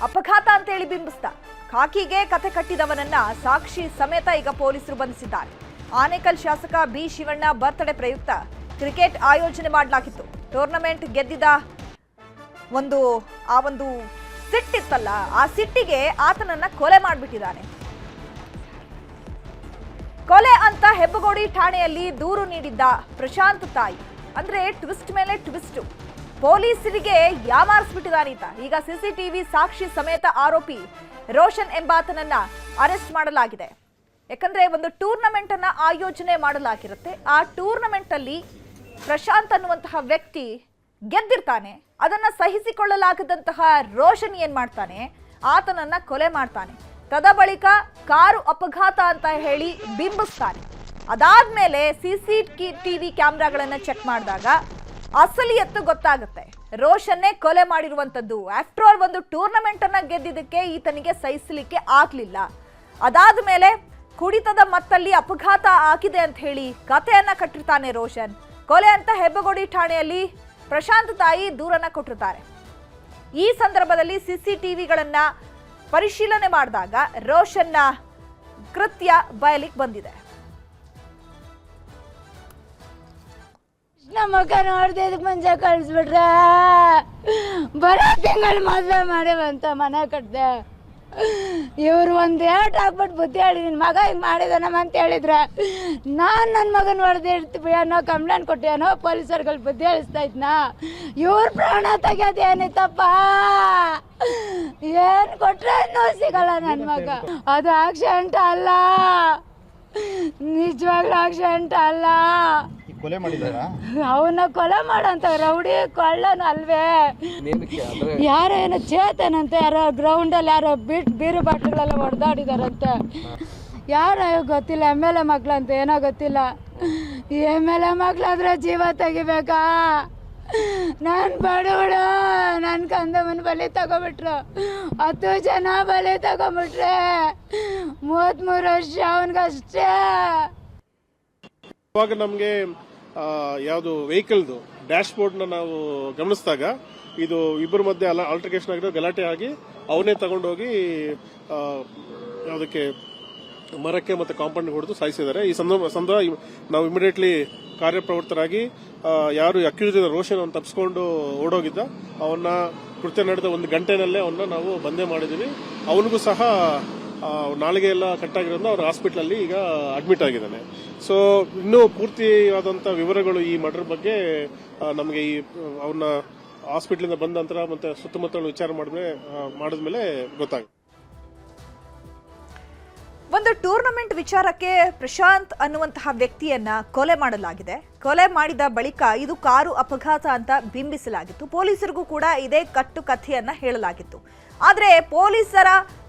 [SPEAKER 1] ಅಪಘಾತ ಅಂತೇಳಿ ಬಿಂಬಿಸ್ದ ಖಾಕಿಗೆ ಕಥೆ ಕಟ್ಟಿದವನನ್ನ ಸಾಕ್ಷಿ ಸಮೇತ ಈಗ ಪೊಲೀಸರು ಬಂಧಿಸಿದ್ದಾರೆ. ಆನೇಕಲ್ ಶಾಸಕ B ಶಿವಣ್ಣ ಬರ್ತ್ಡೇ ಪ್ರಯುಕ್ತ ಕ್ರಿಕೆಟ್ ಆಯೋಜನೆ ಮಾಡಲಾಗಿತ್ತು. ಟೂರ್ನಮೆಂಟ್ ಗೆದ್ದಿದ್ದ ಆ ಒಂದು ಸಿಟ್ಟಿತ್ತಲ್ಲ, ಆ ಸಿಟ್ಟಿಗೆ ಆತನನ್ನ ಕೊಲೆ ಮಾಡಿಬಿಟ್ಟಿದ್ದಾನೆ. ಕೊಲೆ ಅಂತ ಹೆಬ್ಬಗೋಡಿ ಠಾಣೆಯಲ್ಲಿ ದೂರು ನೀಡಿದ್ದ ಪ್ರಶಾಂತ್ ತಾಯಿ, ಅಂದ್ರೆ ಟ್ವಿಸ್ಟ್ ಮೇಲೆ ಟ್ವಿಸ್ಟ್, ಪೊಲೀಸರಿಗೆ ಯಾಮಾರಿಸ್ಬಿಟ್ಟಿದಾನೀತ. ಈಗ CCTV ಸಾಕ್ಷಿ ಸಮೇತ ಆರೋಪಿ ರೋಷನ್ ಎಂಬಾತನನ್ನ ಅರೆಸ್ಟ್ ಮಾಡಲಾಗಿದೆ. ಯಾಕಂದ್ರೆ ಒಂದು ಟೂರ್ನಮೆಂಟ್ ಅನ್ನ ಆಯೋಜನೆ ಮಾಡಲಾಗಿರುತ್ತೆ. ಆ ಟೂರ್ನಮೆಂಟ್ ಅಲ್ಲಿ ಪ್ರಶಾಂತ್ ಅನ್ನುವಂತಹ ವ್ಯಕ್ತಿ ಗೆದ್ದಿರ್ತಾನೆ. ಅದನ್ನ ಸಹಿಸಿಕೊಳ್ಳಲಾಗದಂತಹ ರೋಷನ್ ಏನ್ ಮಾಡ್ತಾನೆ, ಆತನನ್ನ ಕೊಲೆ ಮಾಡ್ತಾನೆ. ತದ ಬಳಿಕ ಕಾರು ಅಪಘಾತ ಅಂತ ಹೇಳಿ ಬಿಂಬಿಸ್ತಾನೆ. ಅದಾದ್ಮೇಲೆ CCTV ಕ್ಯಾಮ್ರಾಗಳನ್ನ ಚೆಕ್ ಮಾಡಿದಾಗ ಅಸಲಿಯತ್ತು ಗೊತ್ತಾಗುತ್ತೆ, ರೋಷನ್ನೇ ಕೊಲೆ ಮಾಡಿರುವಂತದ್ದು. ಆಫ್ಟರ್ ಆಲ್ ಒಂದು ಟೂರ್ನಮೆಂಟ್ ಅನ್ನ ಗೆದ್ದಿದ್ದಕ್ಕೆ ಈತನಿಗೆ ಸಹಿಸಲಿಕ್ಕೆ ಆಗ್ಲಿಲ್ಲ. ಅದಾದ್ಮೇಲೆ ಕುಡಿತದ ಮತ್ತಲ್ಲಿ ಅಪಘಾತ ಆಗಿದೆ ಅಂತ ಹೇಳಿ ಕಥೆಯನ್ನ ಕಟ್ಟಿರ್ತಾನೆ ರೋಷನ್. ಕೊಲೆ ಅಂತ ಹೆಬ್ಬಗೋಡಿ ಠಾಣೆಯಲ್ಲಿ ಪ್ರಶಾಂತ್ ತಾಯಿ ದೂರನ್ನ ಕೊಟ್ಟಿರ್ತಾರೆ. ಈ ಸಂದರ್ಭದಲ್ಲಿ CCTVಗಳನ್ನ ಪರಿಶೀಲನೆ ಮಾಡಿದಾಗ ರೋಷನ್ನ ಕೃತ್ಯ ಬಯಲಿಗೆ ಬಂದಿದೆ.
[SPEAKER 6] ನಮ್ಮಕ್ಕ ನೋಡ್ದೆ ಇದಕ್ಕೆ ಮುಂಚೆ ಕಳಿಸ್ಬಿಟ್ರೆ ಬರೋ ತಿಂಗಳು ಮದುವೆ ಮಾಡೇವಂತ ಮನೆ ಕಟ್ಟಿದೆ. ಇವರು ಒಂದು ಏಟ್ ಹಾಕ್ಬಿಟ್ಟು ಬುದ್ಧಿ ಹೇಳಿದೀನಿ, ಮಗ ಹಿಂಗೆ ಮಾಡಿದಾನಮ್ಮ ಅಂತ ಹೇಳಿದ್ರೆ ನಾನು ನನ್ನ ಮಗನ ಹೊಡೆದೇ ಇರ್ತೀವಿ ಅನ್ನೋ ಕಂಪ್ಲೇಂಟ್ ಕೊಟ್ಟು ಏನೋ ಪೊಲೀಸರುಗಳು ಬುದ್ಧಿ ಹೇಳಿಸ್ತಾ ಇದ್ನ. ಇವ್ರ ಪ್ರಾಣ ತೆಗೆಯೋದು ಏನಿತ್ತಪ್ಪ, ಏನು ಕೊಟ್ರೆ ಇನ್ನೂ ಸಿಗಲ್ಲ ನನ್ನ ಮಗ. ಅದು ಆಕ್ಸಿಡೆಂಟ್ ಅಲ್ಲ, ನಿಜವಾಗ್ಲೂ ಆಕ್ಸಿಡೆಂಟ್ ಅಲ್ಲ,
[SPEAKER 7] ಕೊಲೆ ಮಾಡಿದಾರಾ?
[SPEAKER 6] ಅವನ್ನ ಕೊಲೆ ಮಾಡಂತ ರೌಡಿ ಕೊಳ್ಳನು ಅಲ್ವೇ. ಯಾರೋ ಏನೋ ಚೇತನಂತೆ, ಯಾರೋ ಗ್ರೌಂಡಲ್ಲಿ ಯಾರೋ ಬೀರು ಬಾಟ್ಲುಗಳೆಲ್ಲ ಹೊಡೆದಾಡಿದಾರಂತೆ. ಯಾರೋ ಗೊತ್ತಿಲ್ಲ, MLA ಮಕ್ಳಂತ ಏನೋ ಗೊತ್ತಿಲ್ಲ. MLA ಮಕ್ಳಾದ್ರೆ ಜೀವ ತೆಗಿಬೇಕಾ? ನಾನು ಬಡವಳು, ನನ್ನ ಕಂದಮ್ಮನ ಬಲಿ ತಗೊಬಿಟ್ರು, 10 ಜನ ಬಲಿ ತಗೊಂಬಿಟ್ರೆ, 33 ವರ್ಷ ಅವನಿಗಷ್ಟೇ.
[SPEAKER 8] ಇವಾಗ ನಮಗೆ ಯಾವುದು ವೆಹಿಕಲ್ದು ಡ್ಯಾಶ್ ಬೋರ್ಡ್ನ ನಾವು ಗಮನಿಸಿದಾಗ ಇದು ಇಬ್ಬರ ಮಧ್ಯೆ ಆಲ್ಟ್ರಿಕೇಷನ್ ಆಗಿರೋ ಗಲಾಟೆ ಆಗಿ ಅವನೇ ತಗೊಂಡೋಗಿ ಯಾವುದಕ್ಕೆ ಮರಕ್ಕೆ ಮತ್ತೆ ಕಾಂಪೌಂಡ್ ಹೊಡೆದು ಸಾಯಿಸಿದ್ದಾರೆ. ಈ ಸಂದರ್ಭ ನಾವು ಇಮಿಡಿಯೇಟ್ಲಿ ಕಾರ್ಯಪ್ರವೃತ್ತರಾಗಿ ಯಾರು ಅಕ್ಯೂಸ್ ರೋಷನ್ ಅವನು ತಪ್ಪಿಸ್ಕೊಂಡು ಓಡೋಗಿದ್ದ ಅವನ್ನ ಕೃತ್ಯ ನಡೆದ 1 ಗಂಟೆನಲ್ಲೇ ಅವನ್ನ ನಾವು ಬಂಧೆ ಮಾಡಿದೀವಿ. ಅವನಿಗೂ ಸಹ ನಾಲಿಗೆ ಎಲ್ಲ ಕಟ್ಟಾಗಿರೋದ್ರಿಂದ ಅವ್ರ ಹಾಸ್ಪಿಟಲ್ ಈಗ ಅಡ್ಮಿಟ್ ಆಗಿದ್ದಾನೆ. ಸೊ ಇನ್ನೂ ಪೂರ್ತಿಯಾದಂಥ ವಿವರಗಳು ಈ ಮರ್ಡರ್ ಬಗ್ಗೆ ನಮಗೆ ಈ ಅವನ್ನ ಹಾಸ್ಪಿಟಲಿಂದ ಬಂದ ನಂತರ ಮತ್ತೆ ಸುತ್ತಮುತ್ತಲು ವಿಚಾರ ಮಾಡಿದ್ಮೇಲೆ ಗೊತ್ತಾಗುತ್ತೆ.
[SPEAKER 1] ಒಂದು ಟೂರ್ನಮೆಂಟ್ ವಿಚಾರಕ್ಕೆ ಪ್ರಶಾಂತ್ ಅನ್ನುವಂತಹ ವ್ಯಕ್ತಿಯನ್ನ ಕೊಲೆ ಮಾಡಲಾಗಿದೆ. ಕೊಲೆ ಮಾಡಿದ ಬಳಿಕ ಇದು ಕಾರು ಅಪಘಾತ ಅಂತ ಬಿಂಬಿಸಲಾಗಿತ್ತು. ಪೊಲೀಸರಿಗೂ ಕೂಡ ಇದೇ ಕಟ್ಟುಕಥೆಯನ್ನ ಹೇಳಲಾಗಿತ್ತು. ಆದರೆ ಪೊಲೀಸರ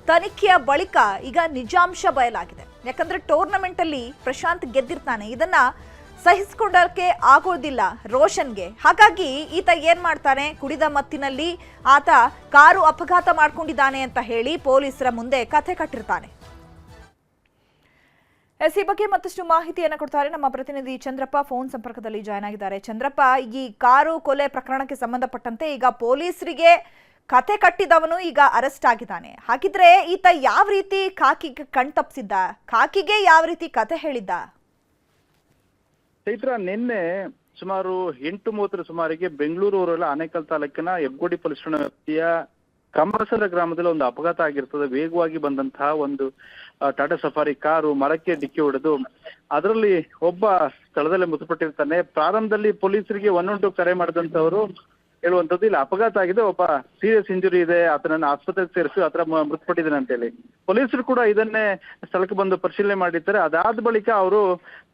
[SPEAKER 1] ತನಿಖೆಯ ಬಳಿಕ ಈಗ ನಿಜಾಂಶ ಬಯಲಾಗಿದೆ. ಯಾಕಂದ್ರೆ ಟೂರ್ನಮೆಂಟ್ ಅಲ್ಲಿ ಪ್ರಶಾಂತ್ ಗೆದ್ದಿರ್ತಾನೆ, ಇದನ್ನ ಸಹಿಸಿಕೊಳ್ಳಕ್ಕೆ ಆಗೋದಿಲ್ಲ ರೋಷನ್ಗೆ. ಹಾಗಾಗಿ ಈತ ಏನ್ ಮಾಡ್ತಾನೆ, ಕುಡಿದ ಮತ್ತಿನಲ್ಲಿ ಆತ ಕಾರು ಅಪಘಾತ ಮಾಡ್ಕೊಂಡಿದ್ದಾನೆ ಅಂತ ಹೇಳಿ ಪೊಲೀಸರ ಮುಂದೆ ಕಥೆ ಕಟ್ಟಿರ್ತಾನೆ. ಈ ಬಗ್ಗೆ ಮತ್ತಷ್ಟು ಮಾಹಿತಿಯನ್ನು ಕೊಡ್ತಾರೆ ನಮ್ಮ ಪ್ರತಿನಿಧಿ ಚಂದ್ರಪ್ಪ, ಫೋನ್ ಸಂಪರ್ಕದಲ್ಲಿ ಜಾಯ್ನ್ ಆಗಿದ್ದಾರೆ. ಚಂದ್ರಪ್ಪ, ಈ ಕಾರು ಕೊಲೆ ಪ್ರಕರಣಕ್ಕೆ ಸಂಬಂಧಪಟ್ಟಂತೆ ಈಗ ಪೊಲೀಸರಿಗೆ ಕತೆ ಕಟ್ಟಿದವನು ಈಗ ಅರೆಸ್ಟ್ ಆಗಿದ್ದಾನೆ. ಹಾಗಿದ್ರೆ ಈತ ಯಾವ ರೀತಿ ಖಾಕಿಗೆ ಕಣ್ತಪ್ಪಿಸಿದ್ದ, ಖಾಕಿಗೆ ಯಾವ ರೀತಿ ಕತೆ ಹೇಳಿದ್ದ?
[SPEAKER 2] ಚೈತ್ರ, ನಿನ್ನೆ ಸುಮಾರು 8:30 ಸುಮಾರಿಗೆ ಬೆಂಗಳೂರು ಆನೇಕಲ್ ತಾಲೂಕಿನ ಹೆಬ್ಗೋಡಿ ಪೊಲೀಸ್ ಠಾಣಾ ವ್ಯಾಪ್ತಿಯ ಕಮ್ಮರಸರ ಗ್ರಾಮದಲ್ಲಿ ಒಂದು ಅಪಘಾತ ಆಗಿರ್ತದೆ. ವೇಗವಾಗಿ ಬಂದಂತಹ ಒಂದು ಟಾಟಾ ಸಫಾರಿ ಕಾರು ಮರಕ್ಕೆ ಡಿಕ್ಕಿ ಹೊಡೆದು ಅದರಲ್ಲಿ ಒಬ್ಬ ಸ್ಥಳದಲ್ಲೇ ಮೃತಪಟ್ಟಿರ್ತಾನೆ. ಪ್ರಾರಂಭದಲ್ಲಿ ಪೊಲೀಸರಿಗೆ 112 ಕರೆ ಮಾಡಿದಂತವರು ಹೇಳುವಂತದ್ದು ಇಲ್ಲಿ ಅಪಘಾತ ಆಗಿದೆ, ಒಬ್ಬ ಸೀರಿಯಸ್ ಇಂಜುರಿ ಇದೆ, ಆತನನ್ನ ಆಸ್ಪತ್ರೆಗೆ ಸೇರಿಸಿ ಆತರ ಮೃತಪಟ್ಟಿದ್ದಾನೆ ಅಂತ ಹೇಳಿ ಪೊಲೀಸರು ಕೂಡ ಇದನ್ನೇ ಸ್ಥಳಕ್ಕೆ ಬಂದು ಪರಿಶೀಲನೆ ಮಾಡಿದ್ದಾರೆ. ಅದಾದ ಬಳಿಕ ಅವರು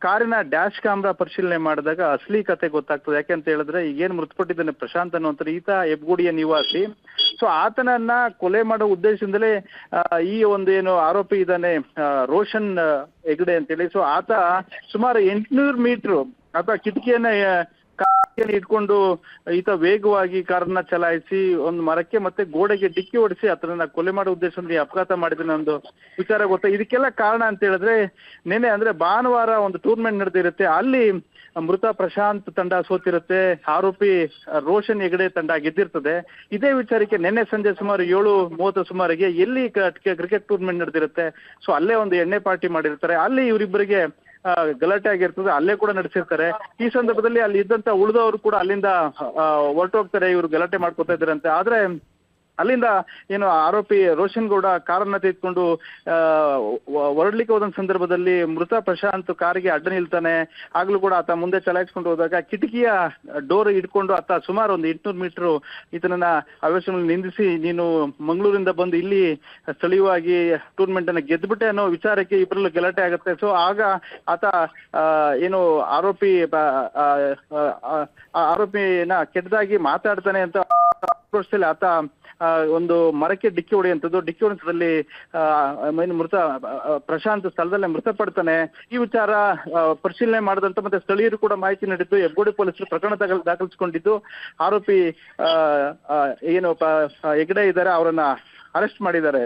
[SPEAKER 2] ಕಾರಿನ ಡ್ಯಾಶ್ ಕ್ಯಾಮ್ರಾ ಪರಿಶೀಲನೆ ಮಾಡಿದಾಗ ಅಸಲಿ ಕತೆ ಗೊತ್ತಾಗ್ತದೆ. ಯಾಕೆಂತ ಹೇಳಿದ್ರೆ ಈಗೇನ್ ಮೃತಪಟ್ಟಿದ್ದಾನೆ ಪ್ರಶಾಂತ್ ಅನ್ನುವಂತ ಈತ ಹೆಬ್ಗೋಡಿಯ ನಿವಾಸಿ. ಸೊ ಆತನನ್ನ ಕೊಲೆ ಮಾಡೋ ಉದ್ದೇಶದಿಂದಲೇ ಈ ಒಂದು ಏನು ಆರೋಪಿ ಇದ್ದಾನೆ ರೋಷನ್ ಹೆಗ್ಡೆ ಅಂತೇಳಿ, ಸೊ ಆತ ಸುಮಾರು 800 ಮೀಟರ್ ಆತ ಕಿಟಕಿಯನ್ನ ಇಟ್ಕೊಂಡು ಈತ ವೇಗವಾಗಿ ಕಾರನ್ನ ಚಲಾಯಿಸಿ ಒಂದು ಮರಕ್ಕೆ ಮತ್ತೆ ಗೋಡೆಗೆ ಡಿಕ್ಕಿ ಹೊಡಿಸಿ ಆತನನ್ನ ಕೊಲೆ ಮಾಡೋ ಉದ್ದೇಶದಿಂದ ಅಪಘಾತ ಮಾಡಿದ ಒಂದು ವಿಚಾರ ಗೊತ್ತಾ. ಇದಕ್ಕೆಲ್ಲ ಕಾರಣ ಅಂತ ಹೇಳಿದ್ರೆ ನೆನೆ ಅಂದ್ರೆ ಭಾನುವಾರ ಒಂದು ಟೂರ್ನಮೆಂಟ್ ನಡೆದಿರುತ್ತೆ, ಅಲ್ಲಿ ಮೃತ ಪ್ರಶಾಂತ್ ತಂಡ ಸೋತಿರುತ್ತೆ, ಆರೋಪಿ ರೋಷನ್ ಹೆಗಡೆ ತಂಡ ಗೆದ್ದಿರ್ತದೆ. ಇದೇ ವಿಚಾರಕ್ಕೆ ನಿನ್ನೆ ಸಂಜೆ ಸುಮಾರು 7:30 ಸುಮಾರಿಗೆ ಎಲ್ಲಿ ಕ್ರಿಕೆಟ್ ಟೂರ್ನಮೆಂಟ್ ನಡೆದಿರುತ್ತೆ, ಸೊ ಅಲ್ಲೇ ಒಂದು ಎಣ್ಣೆ ಪಾರ್ಟಿ ಮಾಡಿರ್ತಾರೆ, ಅಲ್ಲಿ ಇವರಿಬ್ಬರಿಗೆ ಗಲಾಟೆ ಆಗಿರ್ತದೆ, ಅಲ್ಲೇ ಕೂಡ ನಡೆಸಿರ್ತಾರೆ. ಈ ಸಂದರ್ಭದಲ್ಲಿ ಅಲ್ಲಿ ಇದ್ದಂತ ಉಳಿದವರು ಕೂಡ ಅಲ್ಲಿಂದ ಹೊರಟೋಗ್ತಾರೆ, ಇವರು ಗಲಾಟೆ ಮಾಡ್ಕೊತಾ ಇದ್ದಾರಂತೆ. ಆದ್ರೆ ಅಲ್ಲಿಂದ ಏನು ಆರೋಪಿ ರೋಷನ್ ಗೌಡ ಕಾರನ್ನ ತೆಗೆದುಕೊಂಡು ಹೊರಡ್ಲಿಕ್ಕೆ ಹೋದ ಸಂದರ್ಭದಲ್ಲಿ ಮೃತ ಪ್ರಶಾಂತ್ ಕಾರಿಗೆ ಅಡ್ಡ ನಿಲ್ತಾನೆ. ಆಗ್ಲೂ ಕೂಡ ಆತ ಮುಂದೆ ಚಲಾಯಿಸ್ಕೊಂಡು ಹೋದಾಗ ಕಿಟಕಿಯ ಡೋರ್ ಇಟ್ಕೊಂಡು ಆತ ಸುಮಾರು ಒಂದು 800 ಮೀಟರ್ ಈತನನ್ನ ಆವೇಶದಲ್ಲಿ ನಿಂದಿಸಿ, ನೀನು ಮಂಗಳೂರಿಂದ ಬಂದು ಇಲ್ಲಿ ಸ್ಥಳೀಯವಾಗಿ ಟೂರ್ನಮೆಂಟ್ ಅನ್ನ ಗೆದ್ಬಿಟ್ಟೆ ಅನ್ನೋ ವಿಚಾರಕ್ಕೆ ಇಬ್ಬರಲ್ಲೂ ಗಲಾಟೆ ಆಗುತ್ತೆ. ಸೊ ಆಗ ಆತ ಏನು ಆರೋಪಿನ ಕೆಟ್ಟದಾಗಿ ಮಾತಾಡ್ತಾನೆ ಅಂತ ಆತ ಒಂದು ಮರಕ್ಕೆ ಡಿಕ್ಕಿ ಹೊಡೆಯುವಂಥದ್ದು, ಡಿಕ್ಕಿ ಹೊಡೆದಲ್ಲಿ ಮೃತ ಪ್ರಶಾಂತ್ ಸ್ಥಳದಲ್ಲೇ ಮೃತಪಡ್ತಾನೆ. ಈ ವಿಚಾರ ಪರಿಶೀಲನೆ ಮಾಡಿದಂತ ಮತ್ತೆ ಸ್ಥಳೀಯರು ಕೂಡ ಮಾಹಿತಿ ನೀಡಿದ್ದು ಹೆಬ್ಗೋಡಿ ಪೊಲೀಸರು ಪ್ರಕರಣ ದಾಖಲಿಸಿಕೊಂಡಿದ್ದು ಆರೋಪಿ ಏನು ಹೆಗ್ಡೆ ಇದ್ದಾರೆ ಅವರನ್ನ ಅರೆಸ್ಟ್ ಮಾಡಿದ್ದಾರೆ.